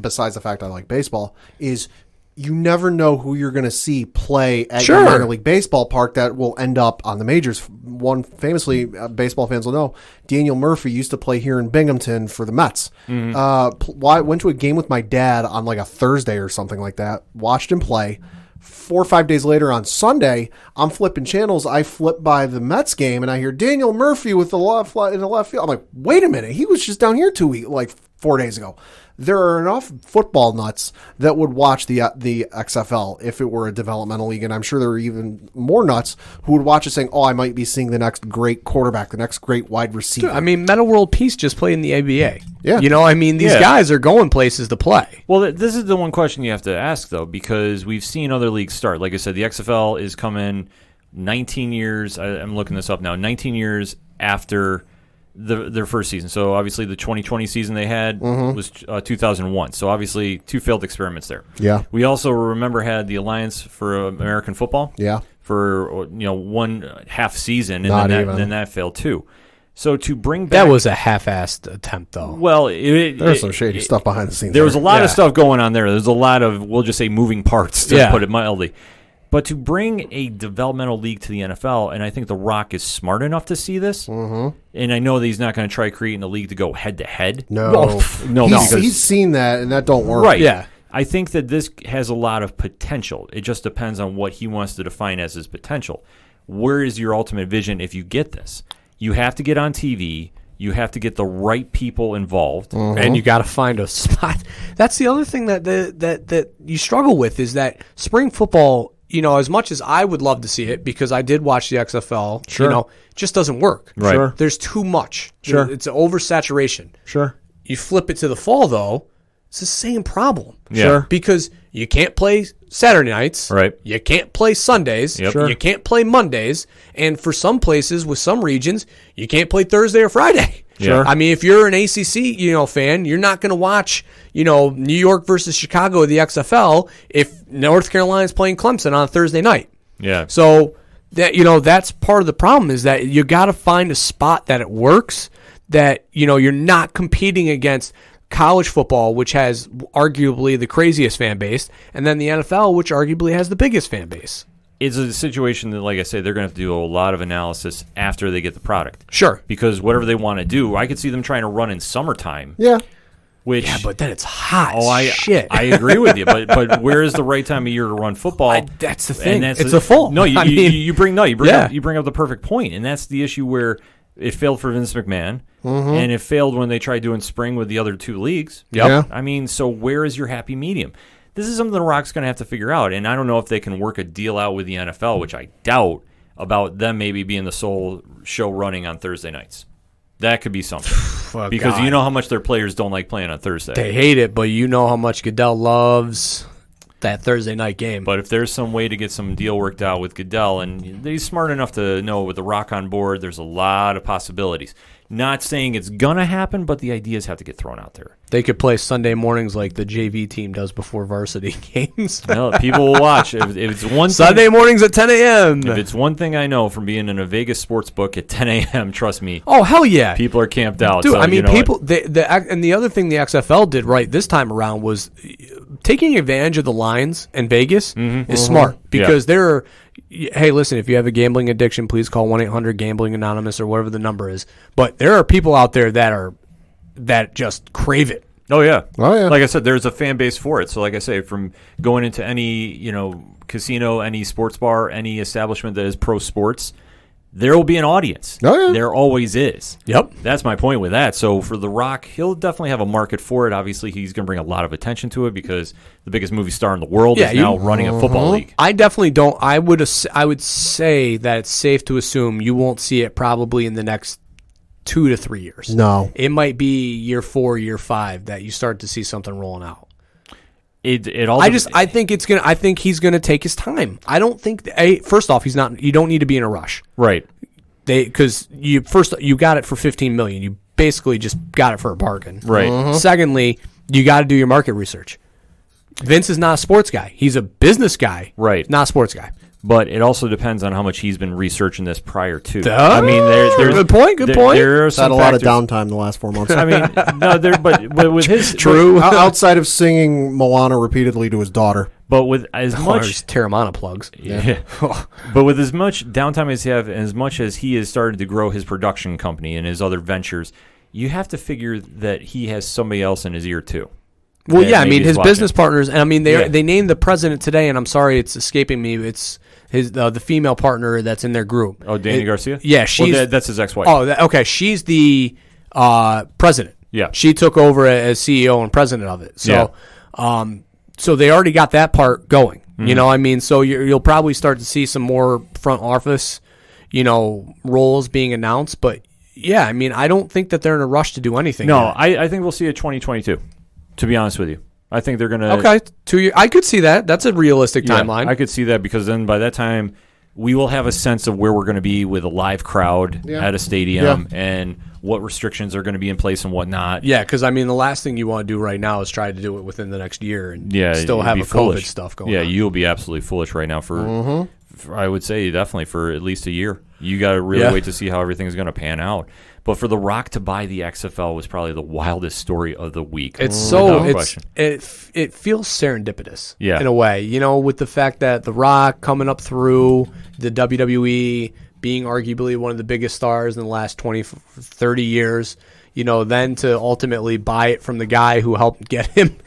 besides the fact I like baseball, is you never know who you're going to see play at your minor league baseball park that will end up on the majors. One famously, baseball fans will know, Daniel Murphy used to play here in Binghamton for the Mets. Went to a game with my dad on like a Thursday or something like that, watched him play. 4 or 5 days later on Sunday, I'm flipping channels. I flip by the Mets game and I hear Daniel Murphy with the left in the left field. I'm like, wait a minute, he was just down here 4 days ago. There are enough football nuts that would watch the XFL if it were a developmental league, and I'm sure there are even more nuts who would watch it saying, "Oh, I might be seeing the next great quarterback, the next great wide receiver." Dude, I mean, Meta World Peace just played in the ABA. Yeah, these guys are going places to play. Well, this is the one question you have to ask though, because we've seen other leagues start. Like I said, the XFL is coming 19 years. I'm looking this up now. 19 years after their first season. So obviously the 2020 season they had was 2001. So obviously 2 failed experiments there. Yeah. We also had the Alliance for American Football. Yeah. For 1 half season, and then that failed too. So to bring back, that was a half-assed attempt, though. Well, there's some shady stuff behind the scenes. There was a lot of stuff going on there. There's a lot of, we'll just say, moving parts, to put it mildly. But to bring a developmental league to the NFL, and I think The Rock is smart enough to see this, and I know that he's not going to try creating a league to go head-to-head. No. He's seen that, and that don't work. Right. Yeah. I think that this has a lot of potential. It just depends on what he wants to define as his potential. Where is your ultimate vision if you get this? You have to get on TV. You have to get the right people involved, and you got to find a spot. That's the other thing that you struggle with, is that spring football, as much as I would love to see it, because I did watch the XFL, just doesn't work. Right. Sure. There's too much. Sure. It's an oversaturation. Sure. You flip it to the fall, though, It's the same problem. Yeah. Sure. Because you can't play Saturday nights. Right. You can't play Sundays. Yep. Sure. You can't play Mondays. And for some places with some regions, you can't play Thursday or Friday. Sure. I mean, if you're an ACC, fan, you're not going to watch, New York versus Chicago of the XFL if North Carolina's playing Clemson on a Thursday night. Yeah. So that that's part of the problem is that you got to find a spot that it works, that you're not competing against college football, which has arguably the craziest fan base, and then the NFL, which arguably has the biggest fan base. It's a situation that, like I say, they're going to have to do a lot of analysis after they get the product. Sure. Because whatever they want to do, I could see them trying to run in summertime. Yeah. Yeah, but then it's hot. Shit. I agree with you, but where is the right time of year to run football? That's the thing. And It's a fall. No, you bring up Yeah. the perfect point, and that's the issue where it failed for Vince McMahon, and it failed when they tried doing spring with the other two leagues. Yep. Yeah. I mean, so where is your happy medium? This is something The Rock's going to have to figure out, and I don't know if they can work a deal out with the NFL, which I doubt, about them maybe being the sole show running on Thursday nights. That could be something. Because God. you know how much their players don't like playing on Thursday. They hate it, but you know how much Goodell loves that Thursday night game. But if there's some way to get some deal worked out with Goodell, and he's smart enough to know with The Rock on board, there's a lot of possibilities. Not saying it's going to happen, but the ideas have to get thrown out there. They could play Sunday mornings like the JV team does before varsity games. Well, people will watch. If it's one Sunday mornings at 10 a.m. If it's one thing I know from being in a Vegas sports book at 10 a.m., trust me. Oh, hell yeah. People are camped out. Dude, so, I mean, you know people. And the other thing the XFL did right this time around was taking advantage of the lines in Vegas is smart because there are. Hey, listen, if you have a gambling addiction, please call 1-800-GAMBLING-ANONYMOUS or whatever the number is. But there are people out there that just crave it. Oh, yeah. Oh, yeah. Like I said, there's a fan base for it. So, like I say, from going into any, casino, any sports bar, any establishment that is pro sports, there will be an audience. Oh, yeah. There always is. Yep. That's my point with that. So for The Rock, he'll definitely have a market for it. Obviously, he's going to bring a lot of attention to it because the biggest movie star in the world is now running a football league. I definitely don't. I would say that it's safe to assume you won't see it probably in the next 2 to 3 years. No. It might be year 4, year 5 that you start to see something rolling out. It all. I think he's gonna take his time. I don't think. First off, he's not. You don't need to be in a rush, right? Because you got it for $15 million. You basically just got it for a bargain, right? Secondly, you got to do your market research. Vince is not a sports guy. He's a business guy, right? Not a sports guy. But it also depends on how much he's been researching this prior to. I mean, there's good point. There are some had a lot of downtime the last 4 months. I mean, no, but with his true outside of singing Moana repeatedly to his daughter. But with as much Terramana plugs, yeah. But with as much downtime as he have, and as much as he has started to grow his production company and his other ventures, you have to figure that he has somebody else in his ear too. Well, yeah, I mean his business partners, and I mean they named the president today, and I'm sorry it's escaping me. It's his the female partner that's in their group. Oh, Danny Garcia. Yeah, she's that's his ex-wife. Oh, okay, she's the president. Yeah, she took over as CEO and president of it. So, so they already got that part going. You know, I mean, so you'll probably start to see some more front office, roles being announced. But yeah, I mean, I don't think that they're in a rush to do anything. No, I think we'll see it 2022. To be honest with you, I think they're going to... Okay, 2 years. I could see that. That's a realistic timeline. I could see that because then by that time, we will have a sense of where we're going to be with a live crowd at a stadium and what restrictions are going to be in place and whatnot. Yeah, because, I mean, the last thing you want to do right now is try to do it within the next year and still have a foolish. COVID stuff going on. Yeah, you'll be absolutely foolish right now for I would say definitely for at least a year. You got to really wait to see how everything's going to pan out. But for The Rock to buy the XFL was probably the wildest story of the week. It feels serendipitous in a way, with the fact that The Rock coming up through the WWE, being arguably one of the biggest stars in the last 20, 30 years, then to ultimately buy it from the guy who helped get him,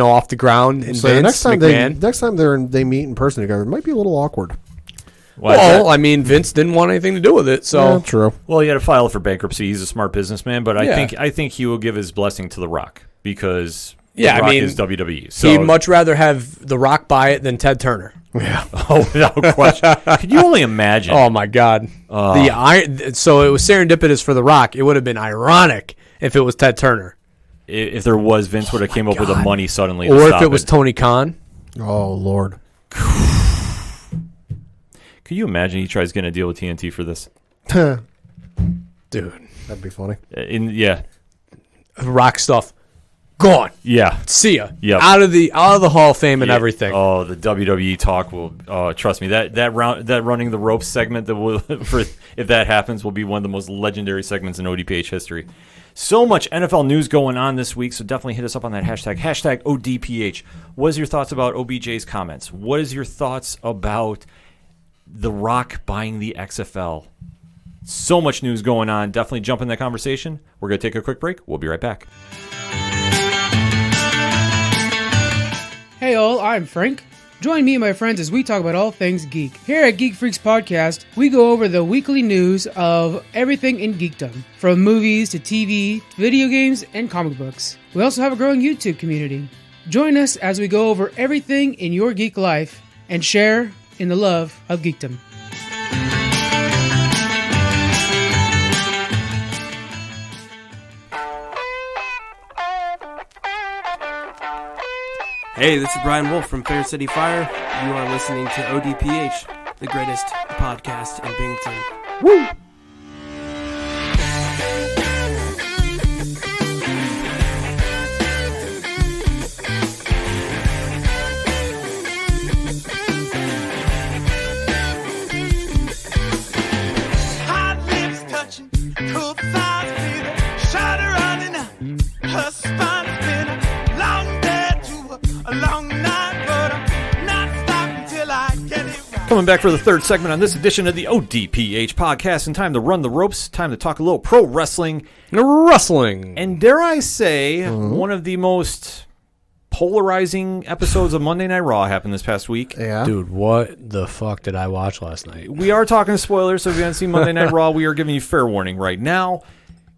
off the ground. And so Vince next time they meet in person together, it might be a little awkward. Well, I mean, Vince didn't want anything to do with it, so true. Well, he had to file for bankruptcy. He's a smart businessman, but I think he will give his blessing to The Rock because The Rock is WWE. So he'd much rather have The Rock buy it than Ted Turner. Yeah. Oh, without question. Could you only imagine? Oh my God. So it was serendipitous for The Rock. It would have been ironic if it was Ted Turner. if there was, Vince would have came up with the money suddenly. to Or if stop it was Tony Khan. Oh, Lord. Could you imagine he tries getting a deal with TNT for this? Dude. That'd be funny. Yeah. Rock stuff. Gone. Yeah. See ya. Yep. Out of the Hall of Fame and everything. Oh, the WWE talk will. Trust me, that running the ropes segment that will, for if that happens, will be one of the most legendary segments in ODPH history. So much NFL news going on this week, so definitely hit us up on that hashtag ODPH. What is your thoughts about OBJ's comments? What is your thoughts about The Rock buying the XFL? So much news going on. Definitely jump in that conversation. We're going to take a quick break. We'll be right back. Hey all, I'm Frank. Join me and my friends as we talk about all things geek. Here at Geek Freaks Podcast, we go over the weekly news of everything in geekdom, from movies to TV, video games, and comic books. We also have a growing YouTube community. Join us as we go over everything in your geek life and share in the love of geekdom. Hey, this is Brian Wolf from Fair City Fire. You are listening to ODPH, the greatest podcast in Binghamton. Woo! Hot lips touching, cool thighs feeling, shudder running up, her spine is spinning. Long day to a long night, but I'm not stopping till I get it right. Coming back for the third segment on this edition of the ODPH podcast, and time to run the ropes, time to talk a little pro wrestling. And dare I say, one of the most polarizing episodes of Monday Night Raw happened this past week. Yeah. Dude, what the fuck did I watch last night? We are talking spoilers, so if you haven't seen Monday Night Raw, we are giving you fair warning right now,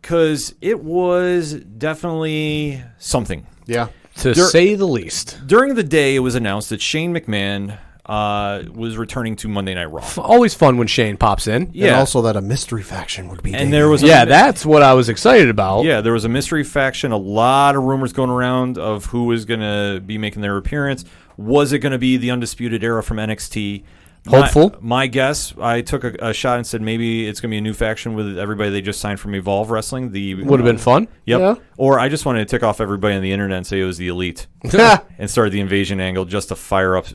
because it was definitely something. Yeah. To say the least. During the day, it was announced that Shane McMahon was returning to Monday Night Raw. Always fun when Shane pops in. Yeah. And also that a mystery faction would be. And there was that's what I was excited about. Yeah, there was a mystery faction, a lot of rumors going around of who was going to be making their appearance. Was it going to be the Undisputed Era from NXT? Hopeful. My guess, I took a shot and said maybe it's going to be a new faction with everybody they just signed from Evolve Wrestling. Would have been fun. Yep. Yeah. Or I just wanted to tick off everybody on the internet and say it was the Elite and start the invasion angle just to fire up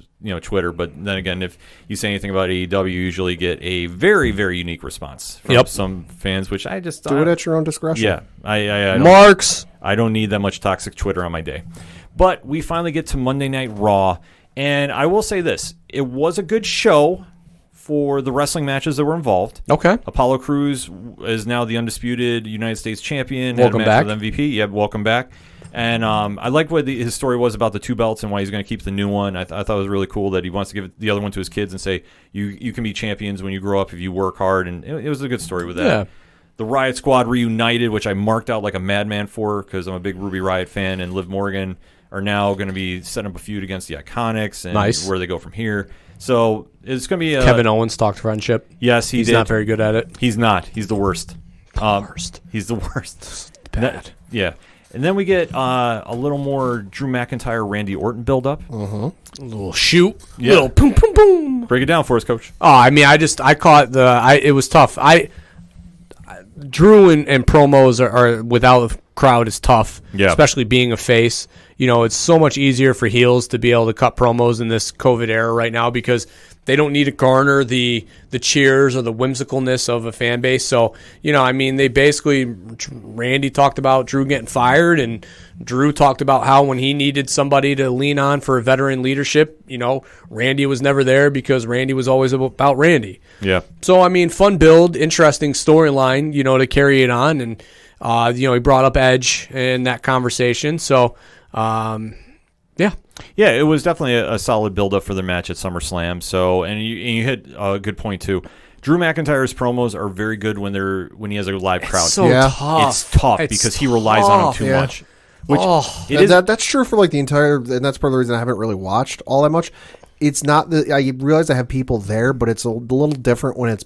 Twitter. But then again, if you say anything about AEW, you usually get a very, very unique response from some fans, which I just do it at your own discretion. Yeah. I Marks. I don't need that much toxic Twitter on my day. But we finally get to Monday Night Raw. And I will say this. It was a good show for the wrestling matches that were involved. Okay. Apollo Crews is now the undisputed United States champion. Welcome back. With MVP. Yeah, welcome back. And I like what his story was about the two belts and why he's going to keep the new one. I thought it was really cool that he wants to give the other one to his kids and say, you can be champions when you grow up if you work hard. And it was a good story with that. Yeah. The Riot Squad reunited, which I marked out like a madman for because I'm a big Ruby Riot fan, and Liv Morgan are now going to be setting up a feud against the Iconics and where they go from here. So it's going to be Kevin Owens talked friendship. Yes, he's not very good at it. He's not. He's the worst. Worst. He's the worst. Bad. Yeah. And then we get a little more Drew McIntyre, Randy Orton build-up. A little shoot. Yeah. Little boom, boom, boom. Break it down for us, Coach. Oh, I mean, I caught it was tough. Drew and promos are without a crowd is tough, especially being a face. It's so much easier for heels to be able to cut promos in this COVID era right now because they don't need to garner the cheers or the whimsicalness of a fan base. So, they basically, Randy talked about Drew getting fired, and Drew talked about how when he needed somebody to lean on for veteran leadership, Randy was never there because Randy was always about Randy. Yeah. So, fun build, interesting storyline, to carry it on. And, he brought up Edge in that conversation. So, yeah. Yeah, it was definitely a solid build-up for the match at SummerSlam. So, and you hit a good point, too. Drew McIntyre's promos are very good when he has a live crowd. It's so tough. It's tough because he relies on them too much. Which that's true for like the entire, and that's part of the reason I haven't really watched all that much. It's not that I realize I have people there, but it's a little different when it's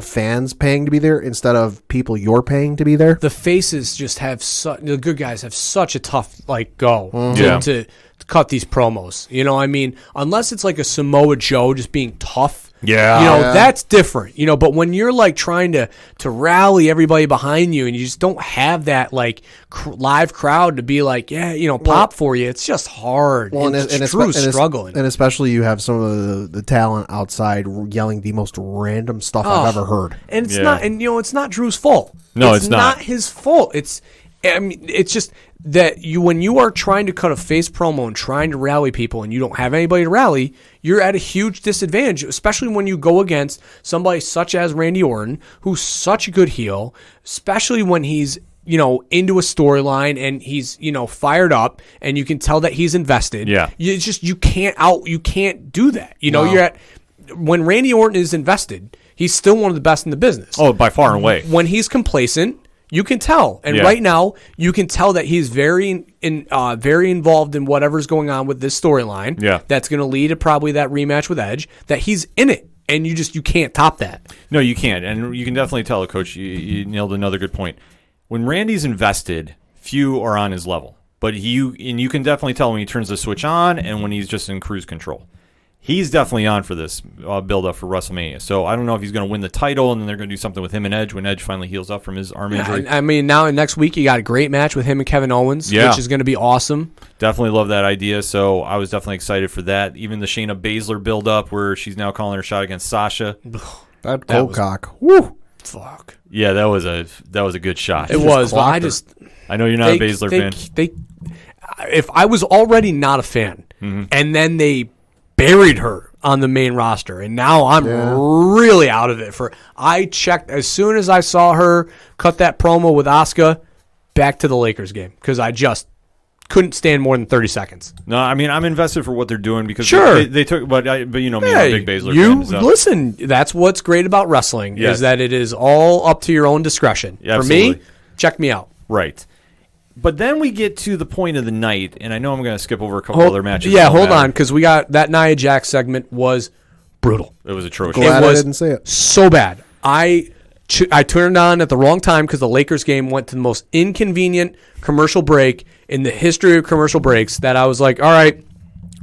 fans paying to be there instead of people you're paying to be there. The faces just have the good guys have such a tough go Yeah. to cut these promos. I mean, unless it's like a Samoa Joe just being tough. Yeah. That's different. But when you're like trying to rally everybody behind you and you just don't have that like live crowd to be like, pop for you, it's just hard. Well, it's true struggling. And especially you have some of the talent outside yelling the most random stuff I've ever heard. And it's not, and it's not Drew's fault. No, it's not his fault. It's just that when you are trying to cut a face promo and trying to rally people and you don't have anybody to rally, you're at a huge disadvantage, especially when you go against somebody such as Randy Orton, who's such a good heel, especially when he's, into a storyline and he's, fired up and you can tell that he's invested. Yeah. You can't do that. When Randy Orton is invested, he's still one of the best in the business. Oh, by far and away. When he's complacent, you can tell, and right now you can tell that he's very involved in whatever's going on with this storyline. Yeah, that's going to lead to probably that rematch with Edge. That he's in it, and you can't top that. No, you can't, and you can definitely tell, Coach. You nailed another good point. When Randy's invested, few are on his level, but you can definitely tell when he turns the switch on and when he's just in cruise control. He's definitely on for this build-up for WrestleMania. So I don't know if he's going to win the title, and then they're going to do something with him and Edge when Edge finally heals up from his arm injury. I mean, now next week you got a great match with him and Kevin Owens, which is going to be awesome. Definitely love that idea. So I was definitely excited for that. Even the Shayna Baszler build-up where she's now calling her shot against Sasha. That cold cock. Woo! Fuck. Yeah, that was a good shot. It was. But I know you're not a Baszler fan. If I was already not a fan, and then they buried her on the main roster, and now I'm really out of it. I checked as soon as I saw her cut that promo with Asuka, back to the Lakers game because I just couldn't stand more than 30 seconds. No, I mean I'm invested for what they're doing because sure they took, but me, I'm a big Baszler fan. So. Listen, that's what's great about wrestling is that it is all up to your own discretion. Yeah, for me, check me out. Right. But then we get to the point of the night, and I know I'm going to skip over a couple other matches. Yeah, hold on, because we got that Nia Jax segment was brutal. It was atrocious. Glad I didn't see it. So bad. I turned on at the wrong time because the Lakers game went to the most inconvenient commercial break in the history of commercial breaks that I was like, all right,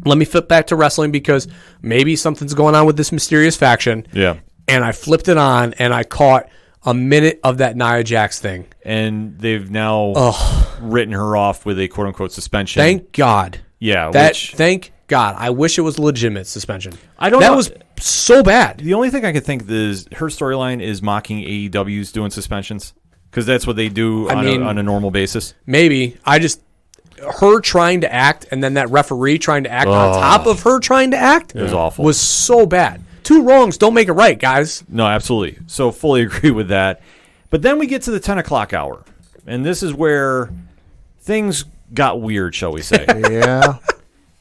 let me flip back to wrestling because maybe something's going on with this mysterious faction. Yeah. And I flipped it on, and I caught a minute of that Nia Jax thing. And they've now written her off with a quote-unquote suspension. Thank God. Yeah. Thank God. I wish it was a legitimate suspension. I don't know. That was so bad. The only thing I could think is her storyline is mocking AEW's doing suspensions because that's what they do on a normal basis. Maybe. Her trying to act and then that referee trying to act on top of her trying to act was awful. Was so bad. Two wrongs don't make it right, guys. No, absolutely. So fully agree with that. But then we get to the 10 o'clock hour, and this is where things got weird, shall we say. Yeah.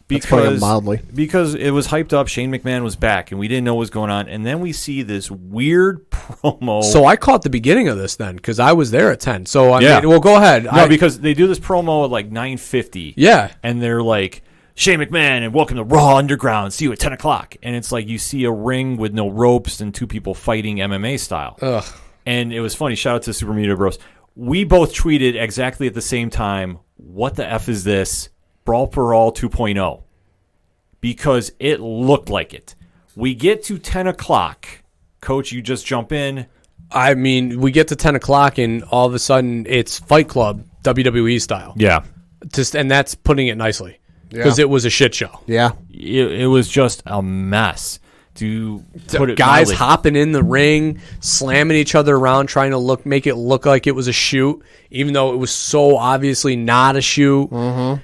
Mildly. Because it was hyped up, Shane McMahon was back, and we didn't know what was going on. And then we see this weird promo. So I caught the beginning of this then, because I was there at 10. So, I mean, well, go ahead. No, because they do this promo at like 9:50. Yeah. And they're like, Shane McMahon, and welcome to Raw Underground. See you at 10 o'clock. And it's like you see a ring with no ropes and two people fighting MMA style. Ugh. And it was funny. Shout out to Super Media Bros. We both tweeted exactly at the same time, what the F is this? Brawl for All 2.0. Because it looked like it. We get to 10 o'clock. Coach, you just jump in. I mean, we get to 10 o'clock and all of a sudden it's Fight Club, WWE style. Yeah. And that's putting it nicely. Because it was a shit show. Yeah. It was just a mess. To put it guys mildly. Hopping in the ring, slamming each other around, trying to make it look like it was a shoot, even though it was so obviously not a shoot. Mm-hmm.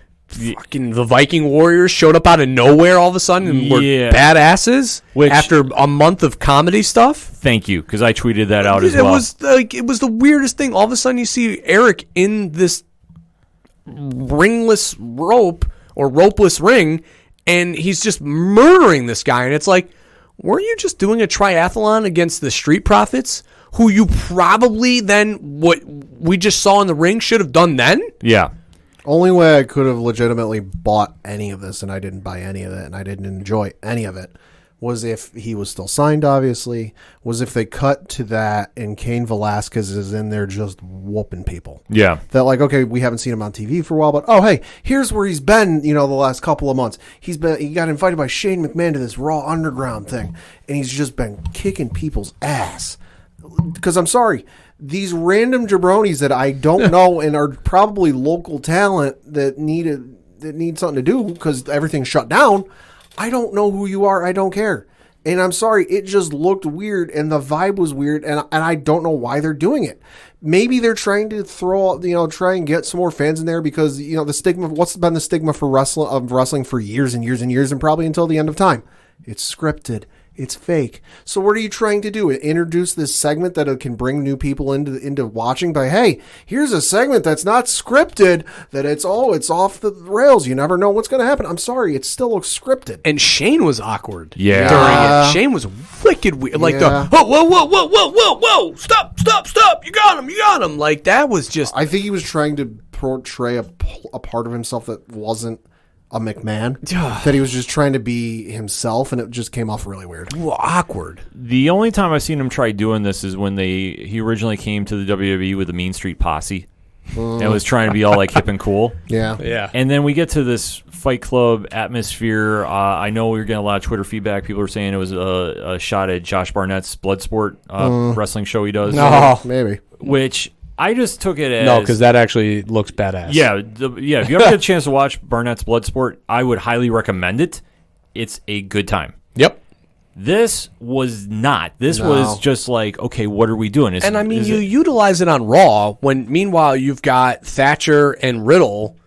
Fucking the Viking Warriors showed up out of nowhere all of a sudden and were badasses after a month of comedy stuff. Thank you, because I tweeted that out as well. It was the weirdest thing. All of a sudden you see Eric in this ringless rope or ropeless ring, and he's just murdering this guy. And it's like, weren't you just doing a triathlon against the Street Profits, who you probably then, what we just saw in the ring, should have done then? Yeah. Only way I could have legitimately bought any of this, and I didn't buy any of it, and I didn't enjoy any of it, was if he was still signed, obviously, was if they cut to that and Cain Velasquez is in there just whooping people. Yeah. That like, okay, we haven't seen him on TV for a while, but oh, hey, here's where he's been, the last couple of months. He got invited by Shane McMahon to this Raw Underground thing, and he's just been kicking people's ass. Because I'm sorry, these random jabronis that I don't know and are probably local talent that need something to do because everything's shut down. I don't know who you are. I don't care. And I'm sorry, it just looked weird and the vibe was weird and I don't know why they're doing it. Maybe they're trying to try and get some more fans in there because, the stigma, what's been the stigma for wrestling for years and years and years and probably until the end of time? It's scripted. It's fake. So what are you trying to do? Introduce this segment that can bring new people into watching by, hey, here's a segment that's not scripted, that it's off the rails. You never know what's going to happen. I'm sorry. It still looks scripted. And Shane was awkward. Yeah. During it. Shane was wicked weird. Like whoa. Stop. You got him. Like that was just. I think he was trying to portray a part of himself that wasn't a McMahon, that he was just trying to be himself, and it just came off really weird. Well, awkward. The only time I've seen him try doing this is when he originally came to the WWE with the Mean Street Posse and was trying to be all like hip and cool. Yeah. And then we get to this Fight Club atmosphere. I know we were getting a lot of Twitter feedback. People were saying it was a shot at Josh Barnett's Bloodsport wrestling show he does. No, maybe. Which I just took it as... No, because that actually looks badass. Yeah, if you ever get a chance to watch Barnett's Bloodsport, I would highly recommend it. It's a good time. Yep. This was not. This was just like, okay, what are we doing? You utilize it on Raw when, meanwhile, you've got Thatcher and Riddle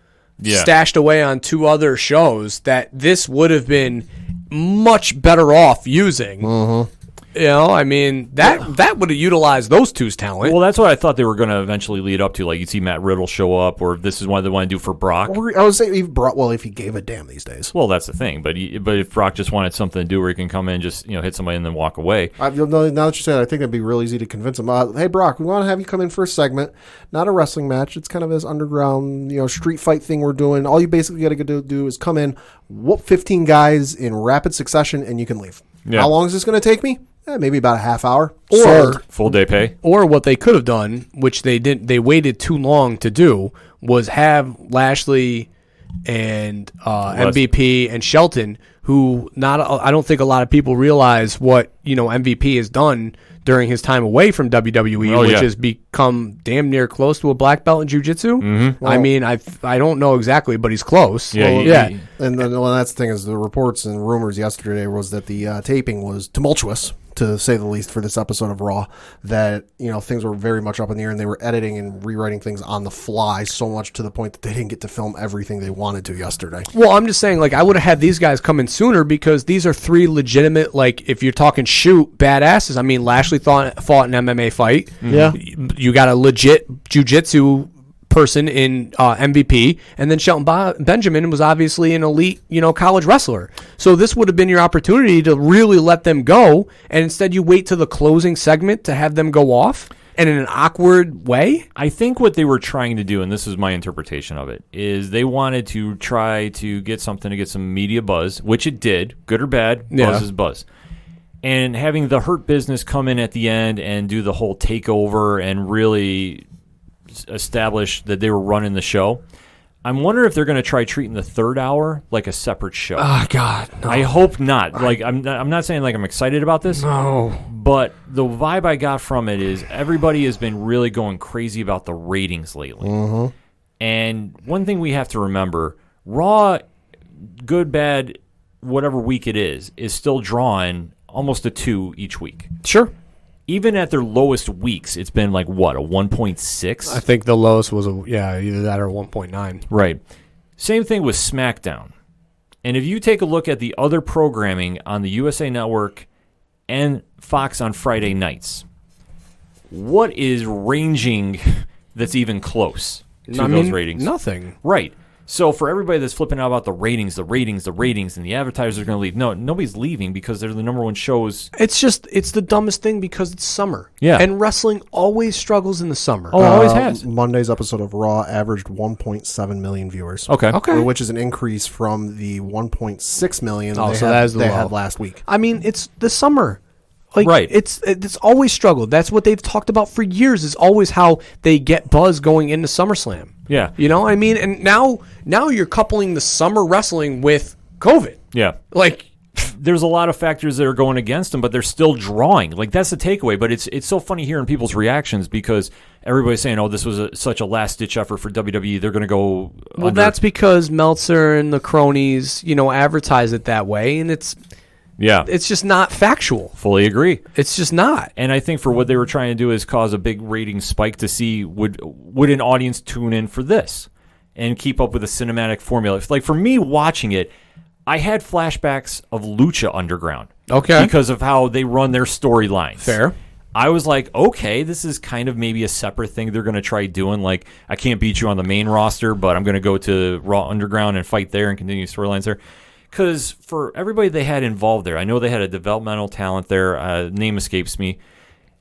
stashed away on 2 other shows that this would have been much better off using. Mm-hmm. That would have utilized those two's talent. Well, that's what I thought they were going to eventually lead up to. Like, you'd see Matt Riddle show up, or this is what they want to do for Brock. Or I would say if he gave a damn these days. Well, that's the thing. But if Brock just wanted something to do where he can come in, just hit somebody and then walk away. Now that you said it, I think it'd be real easy to convince him. Hey, Brock, we want to have you come in for a segment, not a wrestling match. It's kind of this underground, street fight thing we're doing. All you basically got to do is come in, whoop 15 guys in rapid succession, and you can leave. Yeah. How long is this going to take me? Maybe about a half hour. Or full day pay. Or what they could have done, which they didn't, they waited too long to do, was have Lashley and MVP and Shelton, who I don't think a lot of people realize what MVP has done during his time away from WWE, which has become damn near close to a black belt in jiu-jitsu. Mm-hmm. Well, I don't know exactly, but he's close. Yeah. And then that's the thing is the reports and rumors yesterday was that the taping was tumultuous, to say the least, for this episode of Raw, that things were very much up in the air and they were editing and rewriting things on the fly so much to the point that they didn't get to film everything they wanted to yesterday. Well, I'm just saying, I would have had these guys come in sooner because these are 3 legitimate, if you're talking badasses. Lashley fought an MMA fight. Yeah. You got a legit jiu-jitsu person in MVP, and then Shelton Benjamin was obviously an elite, college wrestler. So this would have been your opportunity to really let them go, and instead you wait to the closing segment to have them go off, and in an awkward way. I think what they were trying to do, and this is my interpretation of it, is they wanted to try to get something to get some media buzz, which it did, good or bad, buzz is buzz. And having the Hurt Business come in at the end and do the whole takeover and really establish that they were running the show. I'm wondering if they're going to try treating the 3rd hour like a separate show. Oh God, no. I hope not. I'm not saying I'm excited about this. No, but the vibe I got from it is everybody has been really going crazy about the ratings lately. Mm-hmm. And one thing we have to remember: Raw, good, bad, whatever week it is still drawing almost a 2 each week. Sure. Even at their lowest weeks, it's been a 1.6? I think the lowest was either that or 1.9. Right. Same thing with SmackDown. And if you take a look at the other programming on the USA Network and Fox on Friday nights, what is ranging that's even close to those ratings? Nothing. Right. So for everybody that's flipping out about the ratings, and the advertisers are going to leave. No, nobody's leaving because they're the number one shows. It's the dumbest thing because it's summer. Yeah. And wrestling always struggles in the summer. Oh, it always has. Monday's episode of Raw averaged 1.7 million viewers. Okay. Which is an increase from the 1.6 million they had last week. I mean, it's the summer. Like, right. It's always struggled. That's what they've talked about for years, is always how they get buzz going into SummerSlam. Yeah. You know what I mean? And now you're coupling the summer wrestling with COVID. Yeah. Like, there's a lot of factors that are going against them, but they're still drawing. Like, that's the takeaway. But it's so funny hearing people's reactions because everybody's saying, "Oh, this was such a last-ditch effort for WWE. They're going to go." Well, that's because Meltzer and the cronies, advertise it that way, and it's just not factual. Fully agree. It's just not. And I think for what they were trying to do is cause a big rating spike to see would an audience tune in for this and keep up with the cinematic formula. Like, for me watching it, I had flashbacks of Lucha Underground. Okay. Because of how they run their storylines. Fair. I was like, okay, this is kind of maybe a separate thing they're going to try doing. Like, I can't beat you on the main roster, but I'm going to go to Raw Underground and fight there and continue storylines there. Because for everybody they had involved there, I know they had a developmental talent there. Name escapes me.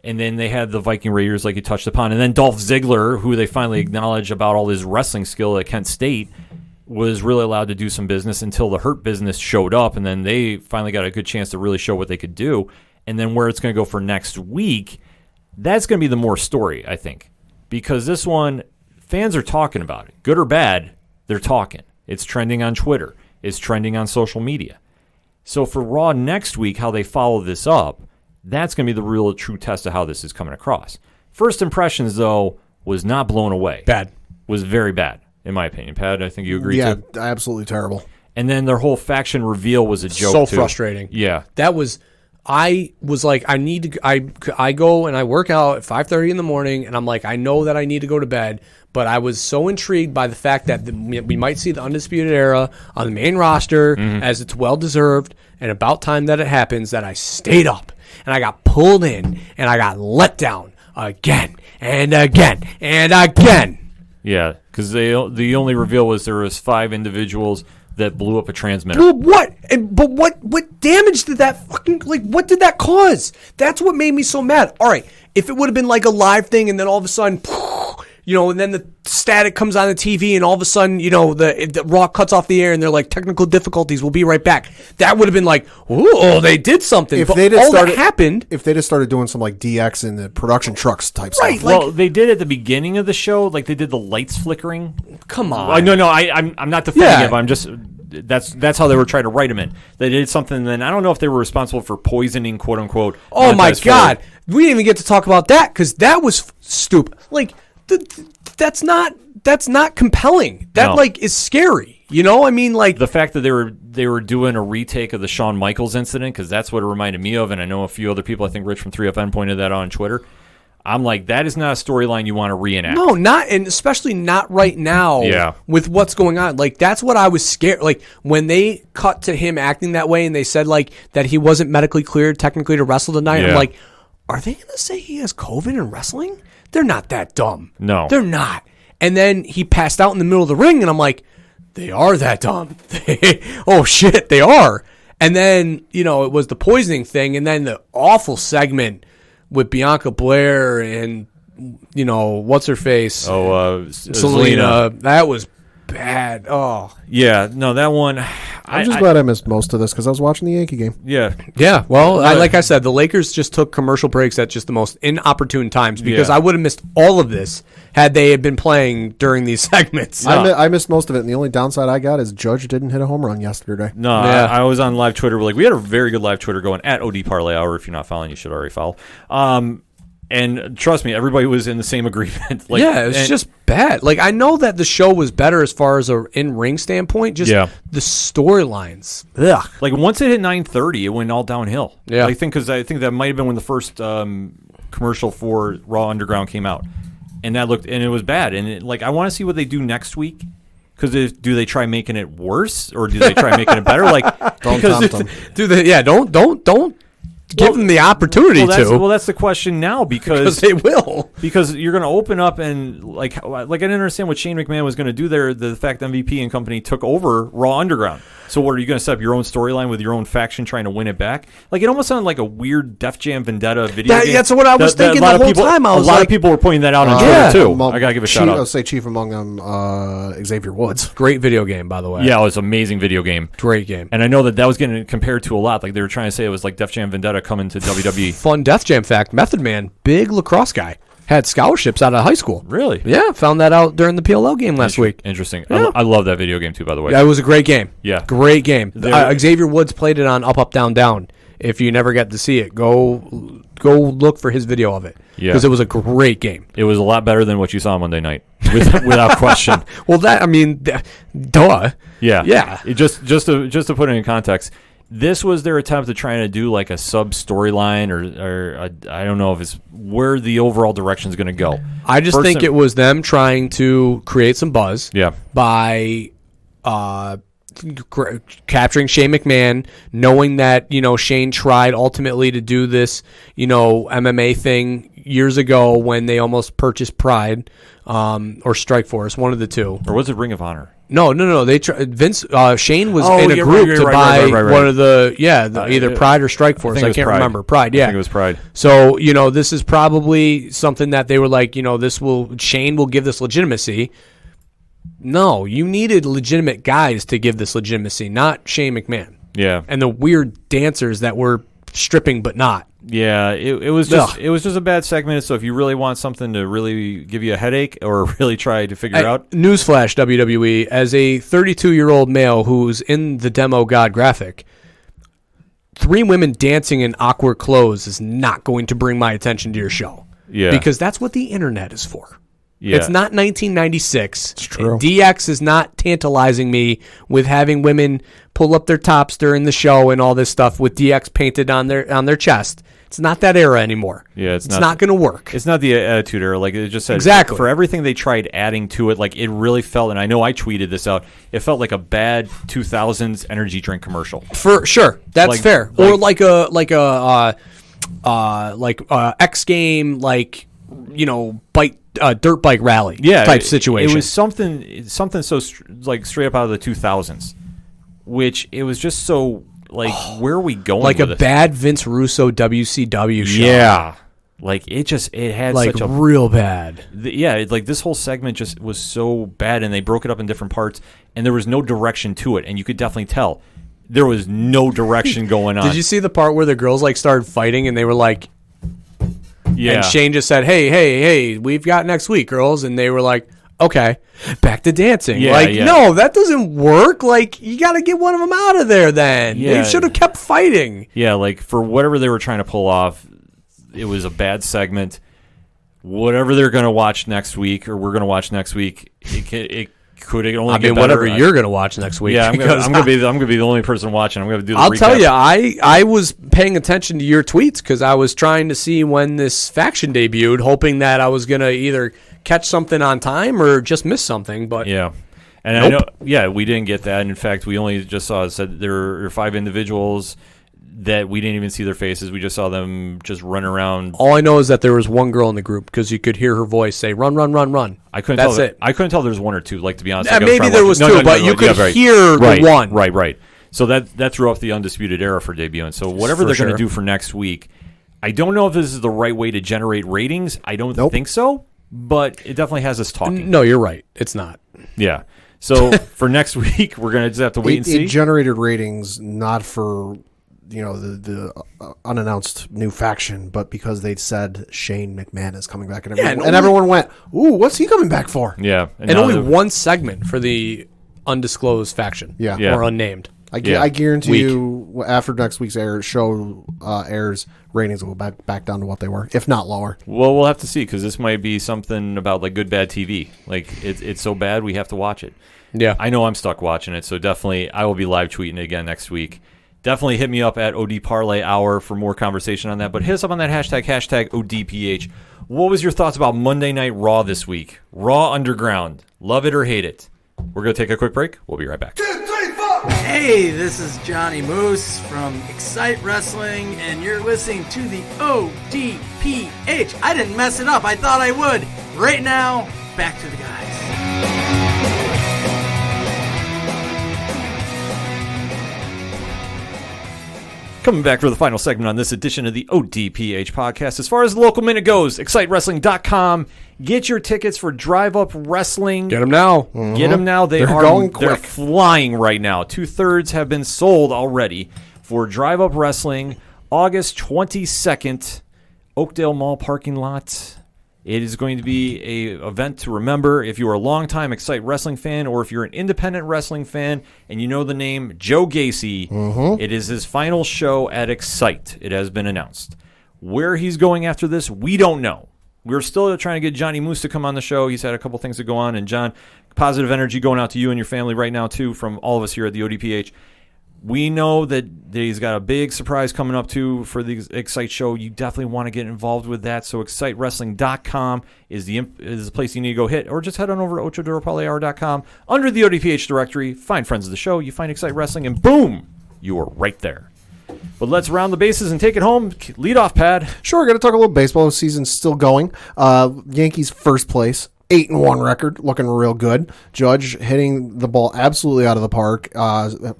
And then they had the Viking Raiders, like you touched upon. And then Dolph Ziggler, who they finally acknowledged about all his wrestling skill at Kent State, was really allowed to do some business until the Hurt Business showed up. And then they finally got a good chance to really show what they could do. And then where it's going to go for next week, that's going to be the more story, I think. Because this one, fans are talking about it. Good or bad, they're talking. It's trending on Twitter. It's trending on social media. So for Raw next week, how they follow this up, that's going to be the real true test of how this is coming across. First impressions, though, was not blown away. Bad. Was very bad, in my opinion. Pat, I think you agree, too? Yeah, absolutely terrible. And then their whole faction reveal was a joke, so too. frustrating. Yeah. I was like, I go and I work out at 5:30 in the morning, and I'm like, I know that I need to go to bed, but I was so intrigued by the fact that we might see the Undisputed Era on the main roster, as it's well-deserved, and about time that it happens, that I stayed up, and I got pulled in, and I got let down again, and again, and again. Yeah, because the only reveal was there was 5 individuals that blew up a transmitter. Well, what? But what damage did that fucking, like, what did that cause? That's what made me so mad. All right, if it would have been like a live thing and then all of a sudden, and then the static comes on the TV and all of a sudden, the Raw cuts off the air and they're like, technical difficulties, we'll be right back. That would have been like, oh, they did something. If they just started doing some like DX in the production trucks type stuff. Well, they did at the beginning of the show, like they did the lights flickering. Come on. No, I'm not defending it, but I'm just... That's how they were trying to write him in. They did something, then I don't know if they were responsible for poisoning, quote unquote. Oh my God, we didn't even get to talk about that because that was stupid. Like that's not compelling. That is scary. I mean, like the fact that they were doing a retake of the Shawn Michaels incident, because that's what it reminded me of, and I know a few other people. I think Rich from 3FN pointed that out on Twitter. I'm like, that is not a storyline you want to reenact. No, and especially not right now. Yeah. With what's going on. Like, that's what I was scared. Like, when they cut to him acting that way and they said, like, that he wasn't medically cleared technically to wrestle tonight, I'm like, are they going to say he has COVID in wrestling? They're not that dumb. No. They're not. And then he passed out in the middle of the ring, and I'm like, they are that dumb. Oh, shit, they are. And then, it was the poisoning thing, and then the awful segment with Bianca Belair and, what's her face? Oh, Selena. That was bad. Oh. Yeah, no, that one. I'm just glad I missed most of this because I was watching the Yankee game. Yeah. Yeah, well, like I said, the Lakers just took commercial breaks at just the most inopportune times because I would have missed all of this had they been playing during these segments. I missed most of it, and the only downside I got is Judge didn't hit a home run yesterday. No, I was on live Twitter. We had a very good live Twitter going at ODPHour. If you're not following, you should already follow. And trust me, everybody was in the same agreement. It was just bad. Like, I know that the show was better as far as a in-ring standpoint, just the storylines. Ugh. Like, once it hit 9:30, it went all downhill. Yeah. I think that might have been when the first commercial for Raw Underground came out. And it was bad. And I want to see what they do next week. Because do they try making it worse, or do they try making it better? Like, don't tempt them. Don't give them the opportunity to. Well, that's the question now because they will. Because you're going to open up and like I didn't understand what Shane McMahon was going to do there. The fact MVP and company took over Raw Underground. So what are you going to set up your own storyline with your own faction trying to win it back? Like it almost sounded like a weird Def Jam Vendetta video game. That's what I was thinking the whole time. A lot of people were pointing that out on Twitter too. I gotta give a shout out. I'll say chief among them, Xavier Woods. Great video game, by the way. Yeah, it was an amazing video game. Great game. And I know that was getting compared to a lot. Like they were trying to say it was like Def Jam Vendetta coming to WWE. Fun Def Jam fact: Method Man, big lacrosse guy, had scholarships out of high school. Really? Yeah, found that out during the PLL game last week. Interesting. Yeah. I love that video game too, by the way. Yeah, it was a great game. Yeah. Great game. Xavier Woods played it on Up, Up, Down, Down. If you never got to see it, go look for his video of it. Yeah. Because it was a great game. It was a lot better than what you saw Monday night, without question. Well, duh. Yeah. Yeah. Just to put it in context, this was their attempt at trying to do like a sub storyline or I don't know if it's where the overall direction is going to go. I just think it was them trying to create some buzz. Yeah. By capturing Shane McMahon, knowing that Shane tried ultimately to do this MMA thing years ago when they almost purchased Pride or Strikeforce, one of the two. Or was it Ring of Honor? No. They Shane was in a group to buy one of the either Pride or Strikeforce. I can't remember. Pride, yeah. I think it was Pride. So this is probably something that they were like, Shane will give this legitimacy. No, you needed legitimate guys to give this legitimacy, not Shane McMahon. Yeah, and the weird dancers that were stripping but not. Yeah, it was just a bad segment. So if you really want something to really give you a headache or really try to figure out, newsflash WWE, as a 32-year-old male who's in the Demo God graphic, 3 women dancing in awkward clothes is not going to bring my attention to your show. Yeah, because that's what the internet is for. Yeah. It's not 1996. It's true. DX is not tantalizing me with having women pull up their tops during the show and all this stuff with DX painted on their chest. It's not that era anymore. Yeah, it's not going to work. It's not the Attitude Era. Like it just said, exactly. For everything they tried adding to it, like it really felt, and I know I tweeted this out, it felt like a bad 2000s energy drink commercial. For sure, that's fair. Or like a X game, dirt bike rally type situation. It was something so straight up out of the 2000s, which it was just so where are we going like with a bad Vince Russo WCW show. Yeah, like it had such a real bad. This whole segment just was so bad, and they broke it up in different parts, and there was no direction to it, and you could definitely tell there was no direction going on. Did you see the part where the girls started fighting and they were like? Yeah. And Shane just said, hey, we've got next week, girls. And they were like, okay, back to dancing. No, that doesn't work. You got to get one of them out of there then. Yeah. They should have kept fighting. Yeah, for whatever they were trying to pull off, it was a bad segment. Whatever they're going to watch next week, or we're going to watch next week, it could only get better. Whatever you're going to watch next week. Yeah, I'm going to be the only person watching. I'm going to do the I'll recap. tell you, I was paying attention to your tweets because I was trying to see when this faction debuted, hoping that I was going to either catch something on time or just miss something. But yeah. And nope. I know, we didn't get that. And in fact, we only just saw it said there are 5 individuals that we didn't even see their faces. We just saw them just run around. All I know is that there was one girl in the group because you could hear her voice say, run, run, run, run. I couldn't tell. I couldn't tell there was 1 or 2, to be honest. Maybe there was 2, but you could hear the one. Right. So that threw off the Undisputed Era for debuting. So whatever they're going to do for next week, I don't know if this is the right way to generate ratings. I don't think so, but it definitely has us talking. No, you're right. It's not. Yeah. So for next week, we're going to just have to wait and see. It generated ratings not for the unannounced new faction, but because they said Shane McMahon is coming back, and everyone went, "Ooh, what's he coming back for?" Yeah, and only one segment for the undisclosed faction, or unnamed. I guarantee you, after next week's show airs, ratings will go back down to what they were, if not lower. Well, we'll have to see, because this might be something about good bad TV. It's so bad we have to watch it. Yeah, I know I'm stuck watching it, so definitely I will be live tweeting it again next week. Definitely hit me up at ODParlay Hour for more conversation on that. But hit us up on that hashtag ODPH. What was your thoughts about Monday Night Raw this week? Raw Underground. Love it or hate it? We're going to take a quick break. We'll be right back. 2, 3, 4. Hey, this is Johnny Moose from Excite Wrestling, and you're listening to the ODPH. I didn't mess it up. I thought I would. Right now, back to the guys. Coming back for the final segment on this edition of the ODPH podcast. As far as the local minute goes, excitewrestling.com. Get your tickets for Drive Up Wrestling. Get them now. Get them now. They're going quick. They're flying right now. 2/3 have been sold already for Drive Up Wrestling, August 22nd, Oakdale Mall parking lot. It is going to be a event to remember if you are a longtime Excite Wrestling fan or if you're an independent wrestling fan and you know the name Joe Gacy. It is his final show at Excite. It has been announced. Where he's going after this, we don't know. We're still trying to get Johnny Moose to come on the show. He's had a couple things to go on. And John, positive energy going out to you and your family right now, too, from all of us here at the ODPH. We know that he's got a big surprise coming up, too, for the Excite show. You definitely want to get involved with that. So excitewrestling.com is the place you need to go hit. Or just head on over to ochodoroparlayhour.com. Under the ODPH directory, find Friends of the Show. You find Excite Wrestling, and boom, you are right there. But let's round the bases and take it home. Lead off, Pad. Sure, got to talk a little baseball. Season's still going. Yankees first place. 8-1 record, looking real good. Judge hitting the ball absolutely out of the park.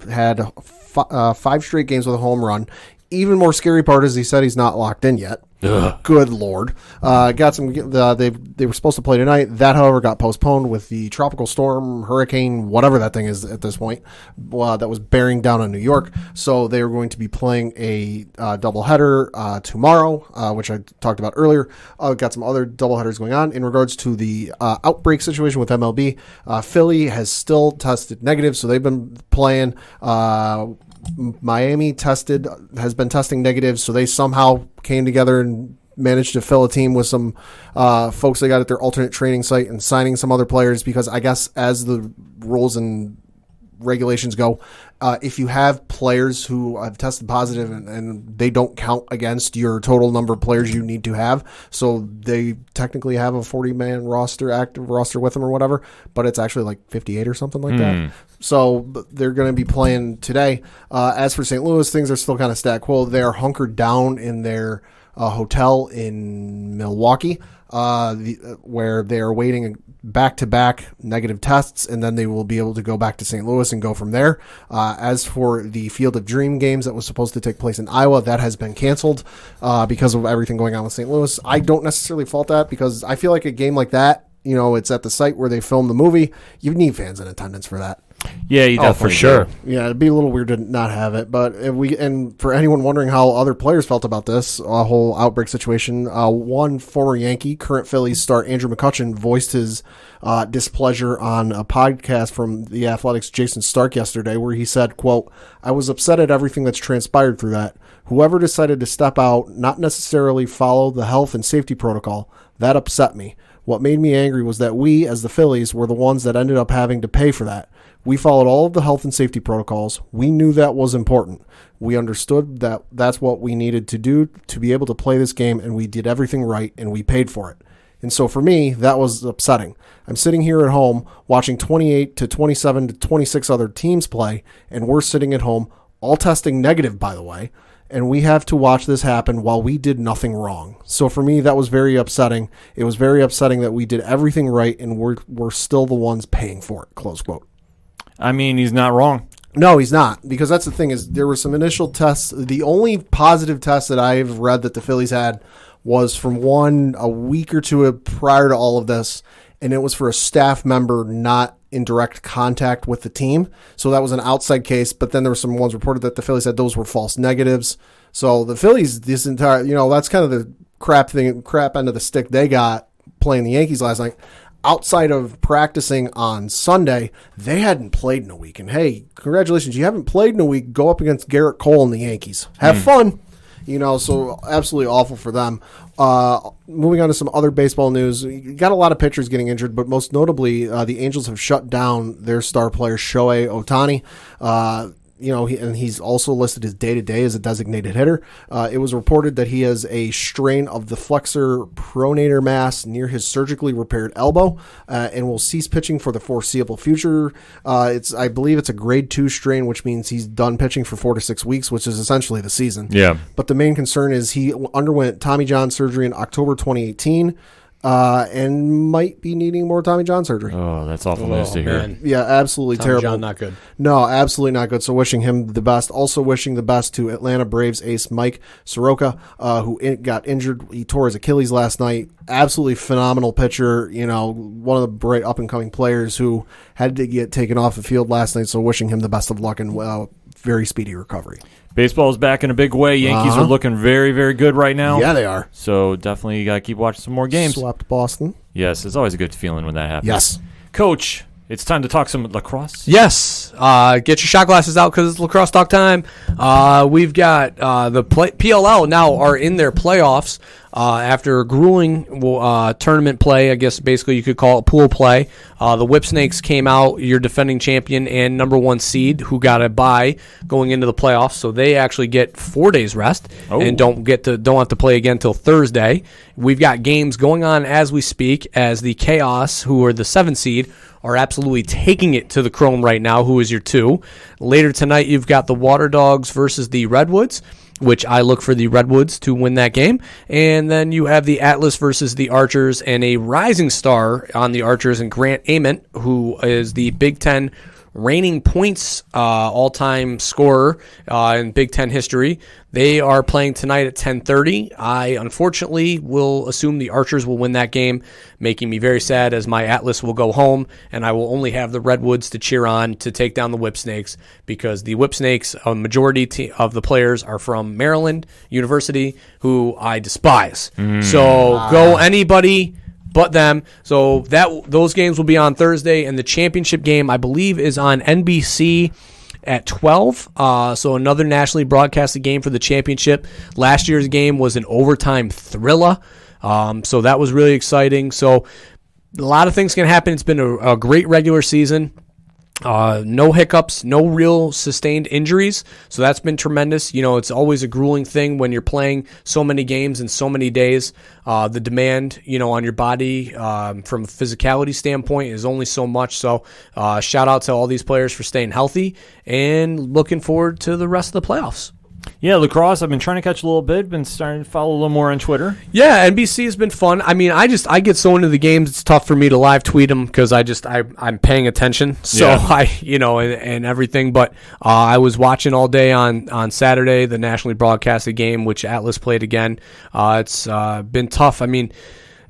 Had 5 straight games with a home run. Even more scary part is he said he's not locked in yet. Ugh. Good Lord. Got some. They were supposed to play tonight. That, however, got postponed with the tropical storm, hurricane, whatever that thing is at this point. That was bearing down on New York. So they are going to be playing a doubleheader tomorrow, which I talked about earlier. Got some other doubleheaders going on in regards to the outbreak situation with MLB. Philly has still tested negative, so they've been playing. Miami has been testing negative, so they somehow came together and managed to fill a team with some folks they got at their alternate training site and signing some other players because I guess as the rules and regulations go, if you have players who have tested positive and they don't count against your total number of players you need to have, so they technically have a 40-man active roster with them or whatever, but it's actually like 58 or something like that. So they're going to be playing today. As for St. Louis, things are still kind of stat quo. They are hunkered down in their hotel in Milwaukee, where they are waiting back-to-back negative tests, and then they will be able to go back to St. Louis and go from there. As for the Field of Dream games that was supposed to take place in Iowa, that has been canceled because of everything going on with St. Louis. I don't necessarily fault that because I feel like a game like that, it's at the site where they filmed the movie. You need fans in attendance for that. Yeah, you definitely for sure. do. Yeah, it'd be a little weird to not have it, but and for anyone wondering how other players felt about this whole outbreak situation, one former Yankee, current Phillies star Andrew McCutchen voiced his displeasure on a podcast from the Athletics' Jason Stark yesterday, where he said, quote, "I was upset at everything that's transpired through that. Whoever decided to step out, not necessarily follow the health and safety protocol, that upset me. What made me angry was that we, as the Phillies, were the ones that ended up having to pay for that. We followed all of the health and safety protocols. We knew that was important. We understood that that's what we needed to do to be able to play this game, and we did everything right, and we paid for it. And so for me, that was upsetting. I'm sitting here at home watching 28 to 27 to 26 other teams play, and we're sitting at home, all testing negative, by the way, and we have to watch this happen while we did nothing wrong. So for me, that was very upsetting. It was very upsetting that we did everything right, and we're still the ones paying for it," close quote. I mean, he's not wrong. No, he's not, because that's the thing is there were some initial tests. The only positive test that I've read that the Phillies had was from one a week or two prior to all of this, and it was for a staff member not in direct contact with the team. So that was an outside case, but then there were some ones reported that the Phillies said those were false negatives. So the Phillies, this entire, that's kind of the crap end of the stick they got playing the Yankees last night. Outside of practicing on Sunday, they hadn't played in a week. And hey, congratulations, you haven't played in a week. Go up against Garrett Cole and the Yankees. Have fun. So absolutely awful for them. Moving on to some other baseball news. You got a lot of pitchers getting injured, but most notably, the Angels have shut down their star player, Shohei Ohtani. and he's also listed as day-to-day as a designated hitter. It was reported that he has a strain of the flexor pronator mass near his surgically repaired elbow, and will cease pitching for the foreseeable future. I believe it's a grade 2 strain, which means he's done pitching for 4 to 6 weeks, which is essentially the season. Yeah. But the main concern is he underwent Tommy John surgery in October 2018. And might be needing more Tommy John surgery. Oh, that's awful news to hear. Man. Yeah, absolutely Tommy terrible. John, not good. No, absolutely not good. So wishing him the best. Also wishing the best to Atlanta Braves ace Mike Soroka, who got injured. He tore his Achilles last night. Absolutely phenomenal pitcher. One of the bright up-and-coming players who had to get taken off the field last night. So wishing him the best of luck and very speedy recovery. Baseball's back in a big way. Yankees are looking very, very good right now. Yeah, they are. So definitely you got to keep watching some more games. Swept Boston. Yes, it's always a good feeling when that happens. Yes. Coach, it's time to talk some lacrosse. Yes. Get your shot glasses out because it's lacrosse talk time. We've got the PLL now are in their playoffs after a grueling tournament play. I guess basically you could call it pool play. The Whip Snakes came out, your defending champion and number 1 seed, who got a bye going into the playoffs. So they actually get 4 days rest and don't have to play again until Thursday. We've got games going on as we speak as the Chaos, who are the 7 seed, are absolutely taking it to the Chrome right now, who is your 2. Later tonight, you've got the Water Dogs versus the Redwoods, which I look for the Redwoods to win that game. And then you have the Atlas versus the Archers, and a rising star on the Archers and Grant Ament, who is the Big Ten reigning points all-time scorer in Big Ten history. They are playing tonight at 10:30. I unfortunately will assume the Archers will win that game, making me very sad as my Atlas will go home, and I will only have the Redwoods to cheer on to take down the Whip Snakes, because the Whip Snakes, a majority of the players are from Maryland University, who I despise. So go anybody but them. So those games will be on Thursday, and the championship game, I believe, is on NBC at 12. So another nationally broadcasted game for the championship. Last year's game was an overtime thriller. So that was really exciting. So a lot of things can happen. It's been a great regular season. No hiccups, no real sustained injuries. So that's been tremendous. It's always a grueling thing when you're playing so many games in so many days. The demand, on your body from a physicality standpoint is only so much. So shout out to all these players for staying healthy and looking forward to the rest of the playoffs. Yeah, lacrosse, I've been trying to catch a little bit. Been starting to follow a little more on Twitter. Yeah, NBC has been fun. I mean, I get so into the games, it's tough for me to live tweet them because I'm paying attention. So and everything. But I was watching all day on Saturday, the nationally broadcasted game, which Atlas played again. It's been tough. I mean,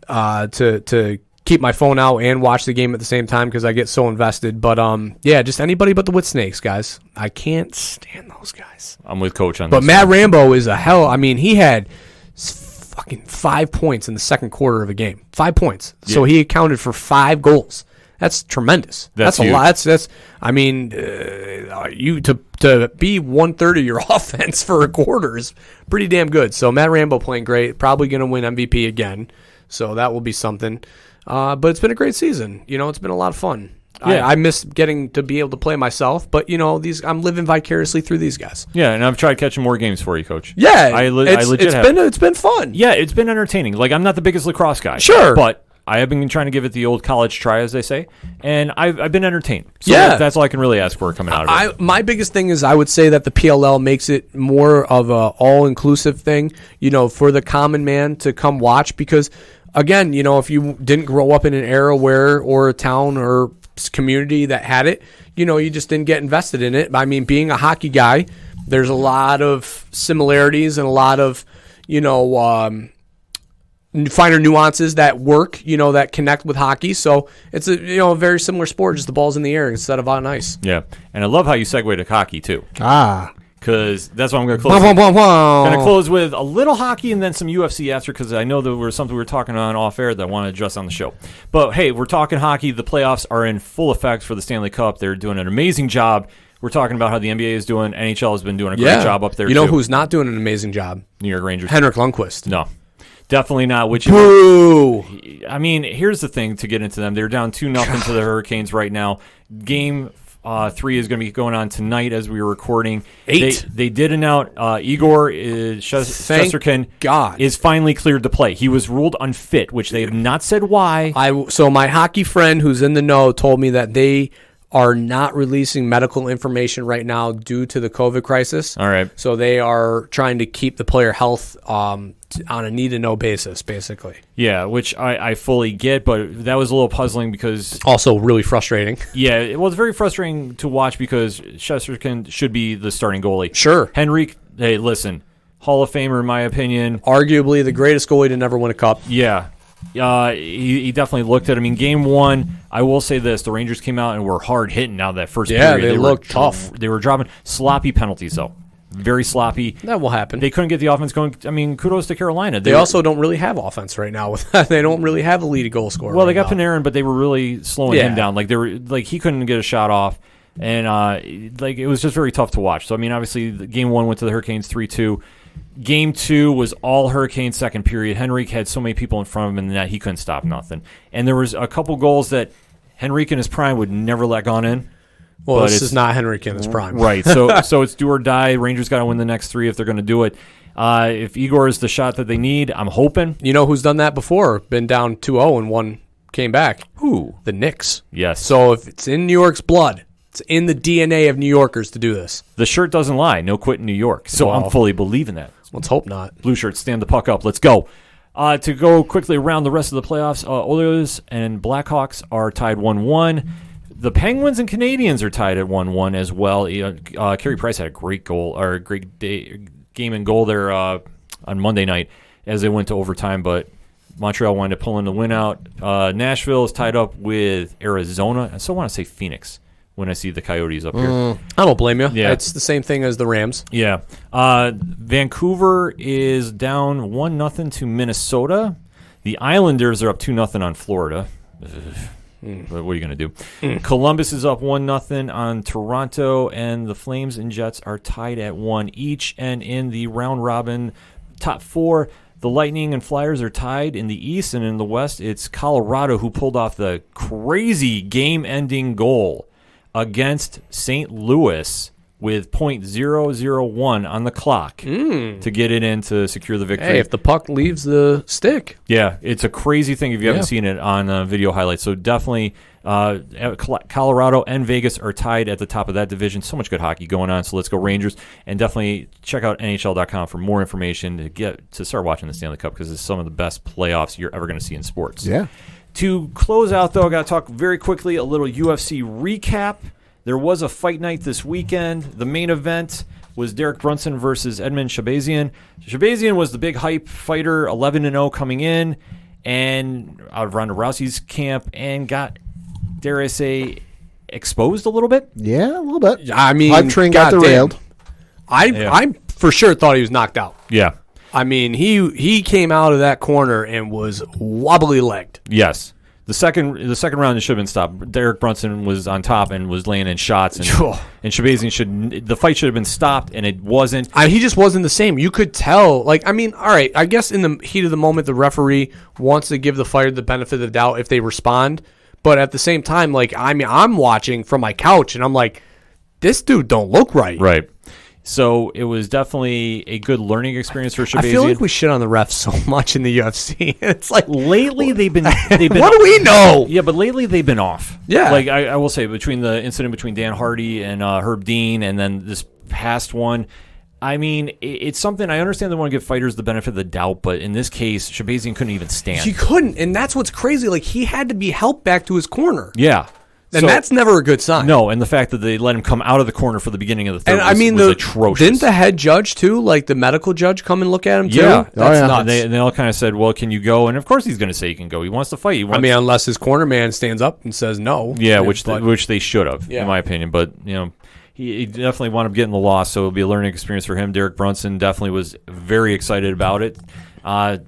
to keep my phone out and watch the game at the same time because I get so invested. But just anybody but the Whip Snakes, guys. I can't stand those guys. I'm with Coach on this. But Matt Rambo is a hell. I mean, he had fucking 5 points in the second quarter of a game. 5 points. Yeah. So he accounted for 5 goals. That's tremendous. That's a lot. That's. I mean, you to be 1/3 of your offense for a quarter is pretty damn good. So Matt Rambo playing great. Probably going to win MVP again. So that will be something. But it's been a great season. It's been a lot of fun. Yeah. I miss getting to be able to play myself, but I'm living vicariously through these guys. Yeah, and I've tried catching more games for you, Coach. Yeah, I legit have. It's been fun. Yeah, it's been entertaining. Like, I'm not the biggest lacrosse guy, sure, but I have been trying to give it the old college try, as they say, and I've been entertained. So that's all I can really ask for coming out of it. My biggest thing is I would say that the PLL makes it more of a all-inclusive thing, for the common man to come watch because. Again, if you didn't grow up in an era or a town or community that had it, you just didn't get invested in it. I mean, being a hockey guy, there's a lot of similarities and a lot of, finer nuances that work, that connect with hockey. So it's a very similar sport, just the ball's in the air instead of on ice. Yeah, and I love how you segue to hockey too. Because that's what I'm going to close with. Going to close with a little hockey and then some UFC after, because I know there was something we were talking on off air that I want to address on the show. But, hey, we're talking hockey. The playoffs are in full effect for the Stanley Cup. They're doing an amazing job. We're talking about how the NBA is doing. NHL has been doing a great job up there, too. Who's not doing an amazing job? New York Rangers. Henrik Lundqvist. No. Definitely not. Boo! I mean, here's the thing to get into them. They're down 2-0 to the Hurricanes right now. Game 3 is going to be going on tonight as we were recording. 8. They did announce Igor Shesterkin God is finally cleared to play. He was ruled unfit, which they have not said why. So my hockey friend who's in the know told me that they are not releasing medical information right now due to the COVID crisis. All right. So they are trying to keep the player health on a need-to-know basis, basically. Yeah, which I fully get, but that was a little puzzling because... Also really frustrating. Yeah, it was very frustrating to watch because Shesterkin should be the starting goalie. Sure. Henrique, hey, listen, Hall of Famer in my opinion. Arguably the greatest goalie to never win a cup. Yeah. He definitely looked at him. In game 1, I will say this, the Rangers came out and were hard hitting out that first period. Yeah, they looked tough. They were dropping sloppy penalties, though. Very sloppy. That will happen. They couldn't get the offense going. I mean, kudos to Carolina. They also don't really have offense right now. They don't really have a lead goal scorer. Well, they got Panarin, but they were really slowing him down. Like he couldn't get a shot off, and it was just very tough to watch. So I mean, obviously, game 1 went to the Hurricanes 3-2. Game 2 was all Hurricanes second period. Henrique had so many people in front of him in the net, he couldn't stop nothing. And there was a couple goals that Henrique in his prime would never let gone in. Well, this is not Henrique in his prime. Right. So it's do or die. Rangers got to win the next 3 if they're going to do it. If Igor is the shot that they need, I'm hoping. You know who's done that before? Been down 2-0 and one came back. Who? The Knicks. Yes. So if it's in New York's blood, it's in the DNA of New Yorkers to do this. The shirt doesn't lie. No quit in New York. So I'm fully believing that. Let's hope not. Blue shirts, stand the puck up. Let's go. To go quickly around the rest of the playoffs, Oilers and Blackhawks are tied 1-1. The Penguins and Canadians are tied at 1-1 as well. Carey Price had a great goal or a great game and goal there on Monday night as they went to overtime, but Montreal wound up pulling the win out. Nashville is tied up with Arizona. I still want to say Phoenix when I see the Coyotes up here. I don't blame you. Yeah. It's the same thing as the Rams. Yeah. Vancouver is down 1-0 to Minnesota. The Islanders are up 2-0 on Florida. What are you going to do? Columbus is up 1-0 on Toronto, and the Flames and Jets are tied at 1 each. And in the round-robin top 4, the Lightning and Flyers are tied in the East, and in the West, it's Colorado who pulled off the crazy game-ending goal against St. Louis with .001 on the clock to get it in to secure the victory. Hey, if the puck leaves the stick. Yeah, it's a crazy thing if you haven't seen it on video highlights. So definitely Colorado and Vegas are tied at the top of that division. So much good hockey going on. So let's go Rangers. And definitely check out NHL.com for more information to start watching the Stanley Cup because it's some of the best playoffs you're ever going to see in sports. Yeah. To close out, though, I got to talk very quickly a little UFC recap. There was a fight night this weekend. The main event was Derek Brunson versus Edmund Shabazian. Shabazian was the big hype fighter, 11-0 coming in, and out of Ronda Rousey's camp, and got, dare I say, exposed a little bit. Yeah, a little bit. I mean, hype train got derailed. I for sure thought he was knocked out. Yeah. I mean, he came out of that corner and was wobbly-legged. Yes. The second round, it should have been stopped. Derek Brunson was on top and was laying in shots, and Shabazian the fight should have been stopped, and it wasn't. He just wasn't the same. You could tell. All right, I guess in the heat of the moment, the referee wants to give the fighter the benefit of the doubt if they respond, but at the same time, I'm watching from my couch, and I'm like, this dude don't look right. Right. So it was definitely a good learning experience for Shabazian. I feel like we shit on the refs so much in the UFC. It's like lately they've been what do we know? Yeah, but lately they've been off. Yeah. Like I will say, between the incident between Dan Hardy and Herb Dean, and then this past one, I mean, it's something. I understand they want to give fighters the benefit of the doubt, but in this case, Shabazian couldn't even stand. He couldn't, and that's what's crazy. Like, he had to be helped back to his corner. Yeah. And that's never a good sign. No, and the fact that they let him come out of the corner for the beginning of the third was atrocious. Didn't the head judge, too, like the medical judge, come and look at him, too? Yeah. That's nuts. And they all kind of said, well, can you go? And, of course, he's going to say he can go. He wants to fight. Unless his corner man stands up and says no. Yeah, which they should have, in my opinion. But, he definitely wound up getting the loss, so it'll be a learning experience for him. Derek Brunson definitely was very excited about it.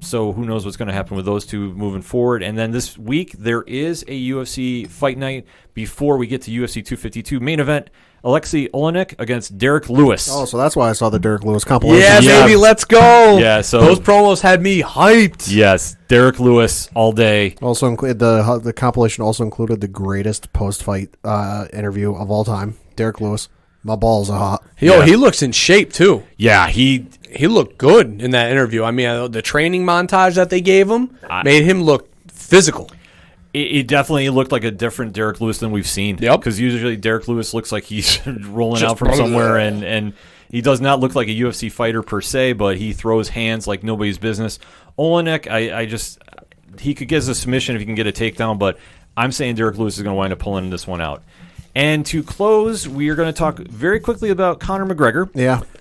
So who knows what's going to happen with those two moving forward. And then this week, there is a UFC fight night before we get to UFC 252 main event. Alexei Olenek against Derek Lewis. Oh, so that's why I saw the Derek Lewis compilation. Yeah, Yeah. baby, let's go. Yeah, so those promos had me hyped. yes, Derek Lewis all day. Also, the compilation also included the greatest post-fight interview of all time. Derek Lewis, my balls are hot. He looks in shape too. Yeah, he looked good in that interview. I mean, the training montage that they gave him made him look physical. It definitely looked like a different Derek Lewis than we've seen. Yep. Because usually Derek Lewis looks like he's rolling out from somewhere, and he does not look like a UFC fighter per se, but he throws hands like nobody's business. Olenek, he could get us a submission if he can get a takedown, but I'm saying Derek Lewis is going to wind up pulling this one out. And to close, we are going to talk very quickly about Conor McGregor,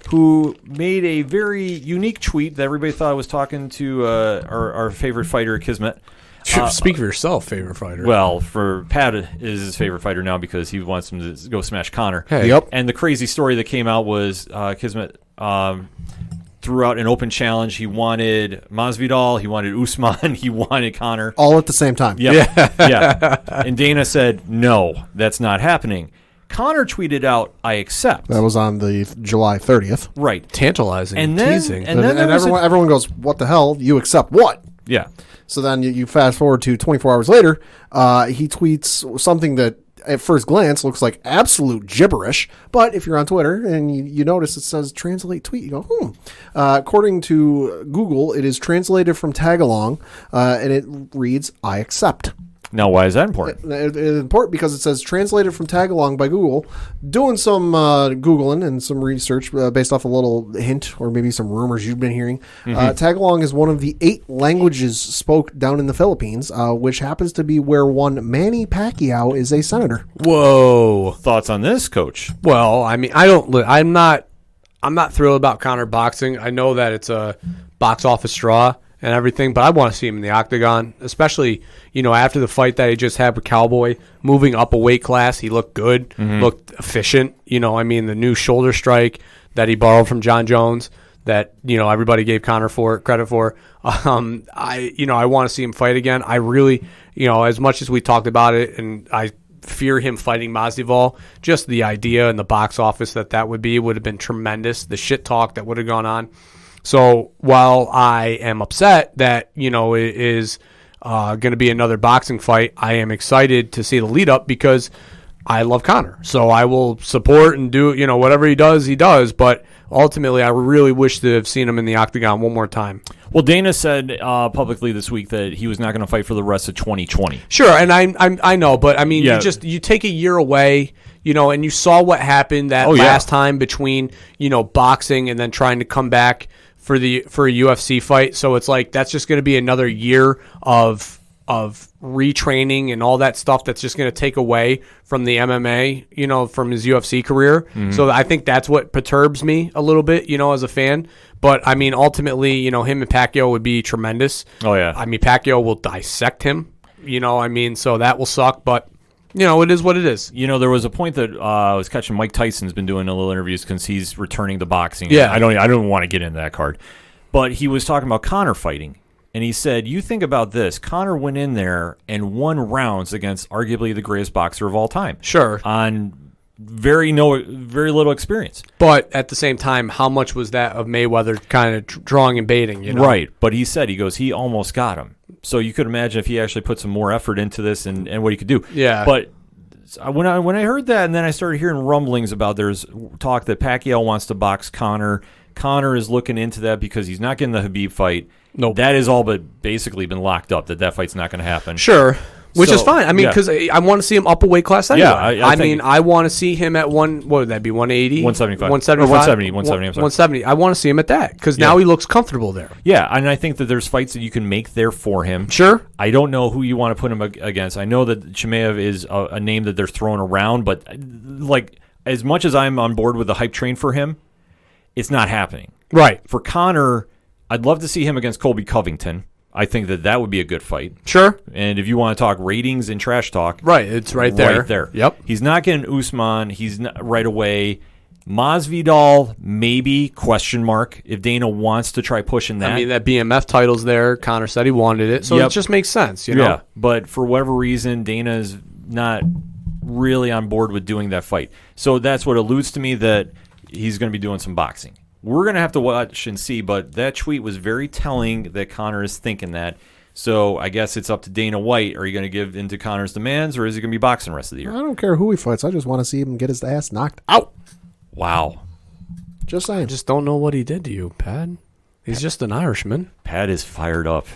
who made a very unique tweet that everybody thought was talking to our favorite fighter, Kismet. Speak for yourself, favorite fighter. Well, for Pat is his favorite fighter now because he wants him to go smash Conor. Hey. Yep. And the crazy story that came out was Kismet threw out an open challenge. He wanted Masvidal, he wanted Usman, he wanted Conor. All at the same time. Yep. Yeah. And Dana said, no, that's not happening. Conor tweeted out, I accept. That was on the July 30th. Right. Tantalizing, And then, teasing. and then there was everyone goes, what the hell? You accept what? yeah. So then you fast forward to 24 hours later, he tweets something that at first glance looks like absolute gibberish, but if you're on Twitter and you notice it says translate tweet, you go, according to Google, it is translated from Tagalong, and it reads, I accept. Now, why is that important? It's important because it says translated from Tagalong by Google. Doing some Googling and some research based off a little hint or maybe some rumors you've been hearing. Tagalong is one of the 8 languages spoke down in the Philippines, which happens to be where one Manny Pacquiao is a senator. Whoa. Thoughts on this, Coach? Well, I mean, I'm not thrilled about Conor boxing. I know that it's a box office draw and everything, but I want to see him in the octagon, especially, after the fight that he just had with Cowboy, moving up a weight class. He looked good, looked efficient. The new shoulder strike that he borrowed from John Jones that, everybody gave Conor credit for. I want to see him fight again. I really, as much as we talked about it, and I fear him fighting Masvidal, just the idea and the box office that would have been tremendous. The shit talk that would have gone on. So while I am upset that, it is going to be another boxing fight, I am excited to see the lead up because I love Conor. So I will support and do, whatever he does. But ultimately, I really wish to have seen him in the octagon one more time. Well, Dana said publicly this week that he was not going to fight for the rest of 2020. Sure, and I know, but I mean, you take a year away, and you saw what happened that last time between, boxing and then trying to come back for a UFC fight. So it's like that's just going to be another year of retraining and all that stuff that's just going to take away from the MMA, from his UFC career. So I think that's what perturbs me a little bit, as a fan. But I mean, ultimately, him and Pacquiao would be tremendous. Oh yeah. I mean, Pacquiao will dissect him, so that will suck, but it is what it is. There was a point that I was catching Mike Tyson's been doing a little interviews because he's returning to boxing. Yeah. I don't want to get into that card. But he was talking about Conor fighting. And he said, you think about this. Conor went in there and won rounds against arguably the greatest boxer of all time. Sure. On very little experience. But at the same time, how much was that of Mayweather kind of drawing and baiting? Right. But he said, he almost got him. So you could imagine if he actually put some more effort into this and what he could do. Yeah. But when I heard that, and then I started hearing rumblings about there's talk that Pacquiao wants to box Conor. Conor is looking into that because he's not getting the Habib fight. Nope. That has all but basically been locked up, that fight's not going to happen. Sure. Which is fine. I mean, because I want to see him up a weight class anyway. Yeah, I mean, I want to see him at what would that be, 180? 175. 170, I'm sorry. 170. I want to see him at that because now he looks comfortable there. Yeah, and I think that there's fights that you can make there for him. Sure. I don't know who you want to put him against. I know that Chimaev is a name that they're throwing around, but like as much as I'm on board with the hype train for him, it's not happening. Right. For Conor, I'd love to see him against Colby Covington. I think that would be a good fight. Sure. And if you want to talk ratings and trash talk, right, it's right there. Right there. Yep. He's not getting Usman. He's not right away. Masvidal, maybe, question mark, if Dana wants to try pushing that. I mean, that BMF title's there. Conor said he wanted it, so it just makes sense, Yeah, but for whatever reason, Dana's not really on board with doing that fight. So that's what alludes to me that he's going to be doing some boxing. We're going to have to watch and see, but that tweet was very telling that Conor is thinking that. So I guess it's up to Dana White. Are you going to give into Conor's demands, or is he going to be boxing the rest of the year? I don't care who he fights. I just want to see him get his ass knocked out. Wow. Just saying. I just don't know what he did to you, Pat. He's just an Irishman. Pat is fired up.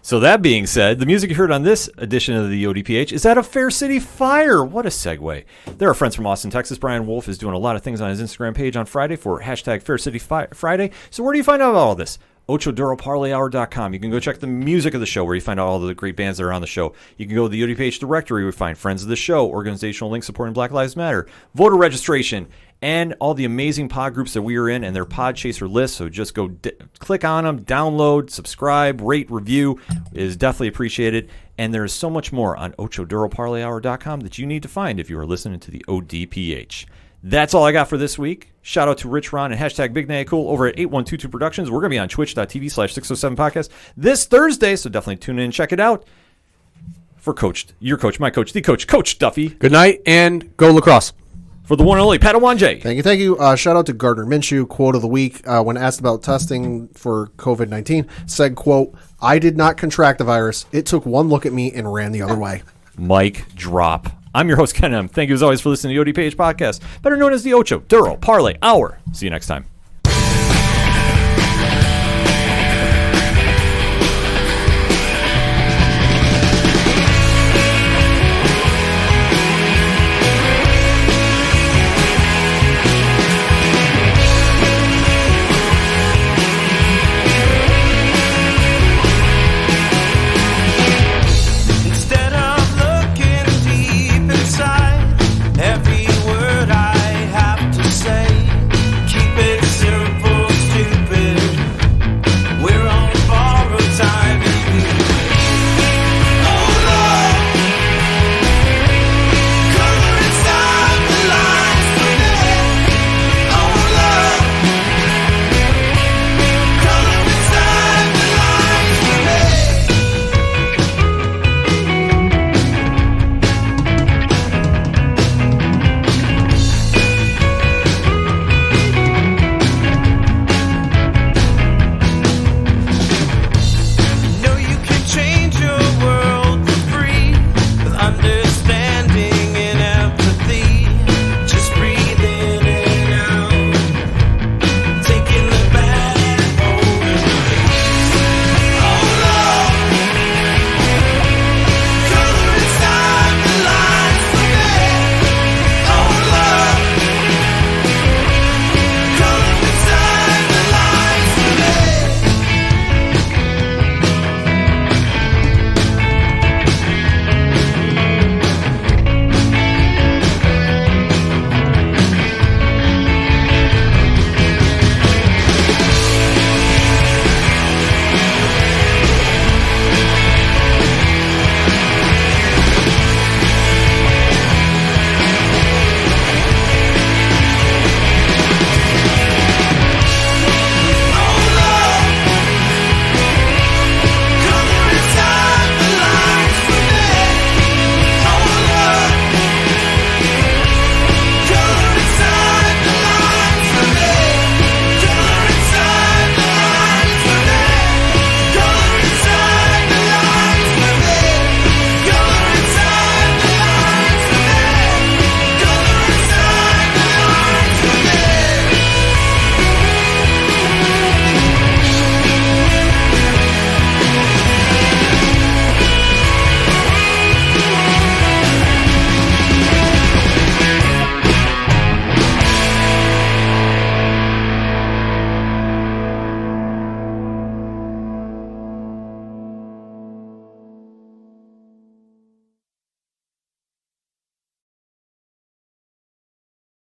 So that being said, the music you heard on this edition of the ODPH is out of Fair City Fire. What a segue. There are friends from Austin, Texas. Brian Wolf is doing a lot of things on his Instagram page on Friday for hashtag Fair City Friday. So where do you find out about all this? OchoDuroParlayHour.com. You can go check the music of the show where you find out all the great bands that are on the show. You can go to the ODPH directory where you find friends of the show, organizational links supporting Black Lives Matter, voter registration, and all the amazing pod groups that we are in and their Podchaser list. So just go click on them, download, subscribe, rate, review. It is definitely appreciated. And there is so much more on OchoDuroParlayHour.com that you need to find if you are listening to the ODPH. That's all I got for this week. Shout out to Rich Ron and hashtag Big Nay Cool over at 8122 Productions. We're going to be on twitch.tv/607 podcast this Thursday, so definitely tune in and check it out. For your coach, my coach, the coach, Coach Duffy. Good night, and go lacrosse. For the one and only Padawan J. Thank you. Shout out to Gardner Minshew, quote of the week, when asked about testing for COVID-19, said, quote, "I did not contract the virus. It took one look at me and ran the other way." Mic drop. I'm your host, Ken M. Thank you as always for listening to the ODPH podcast, better known as the Ocho Duro Parlay Hour. See you next time.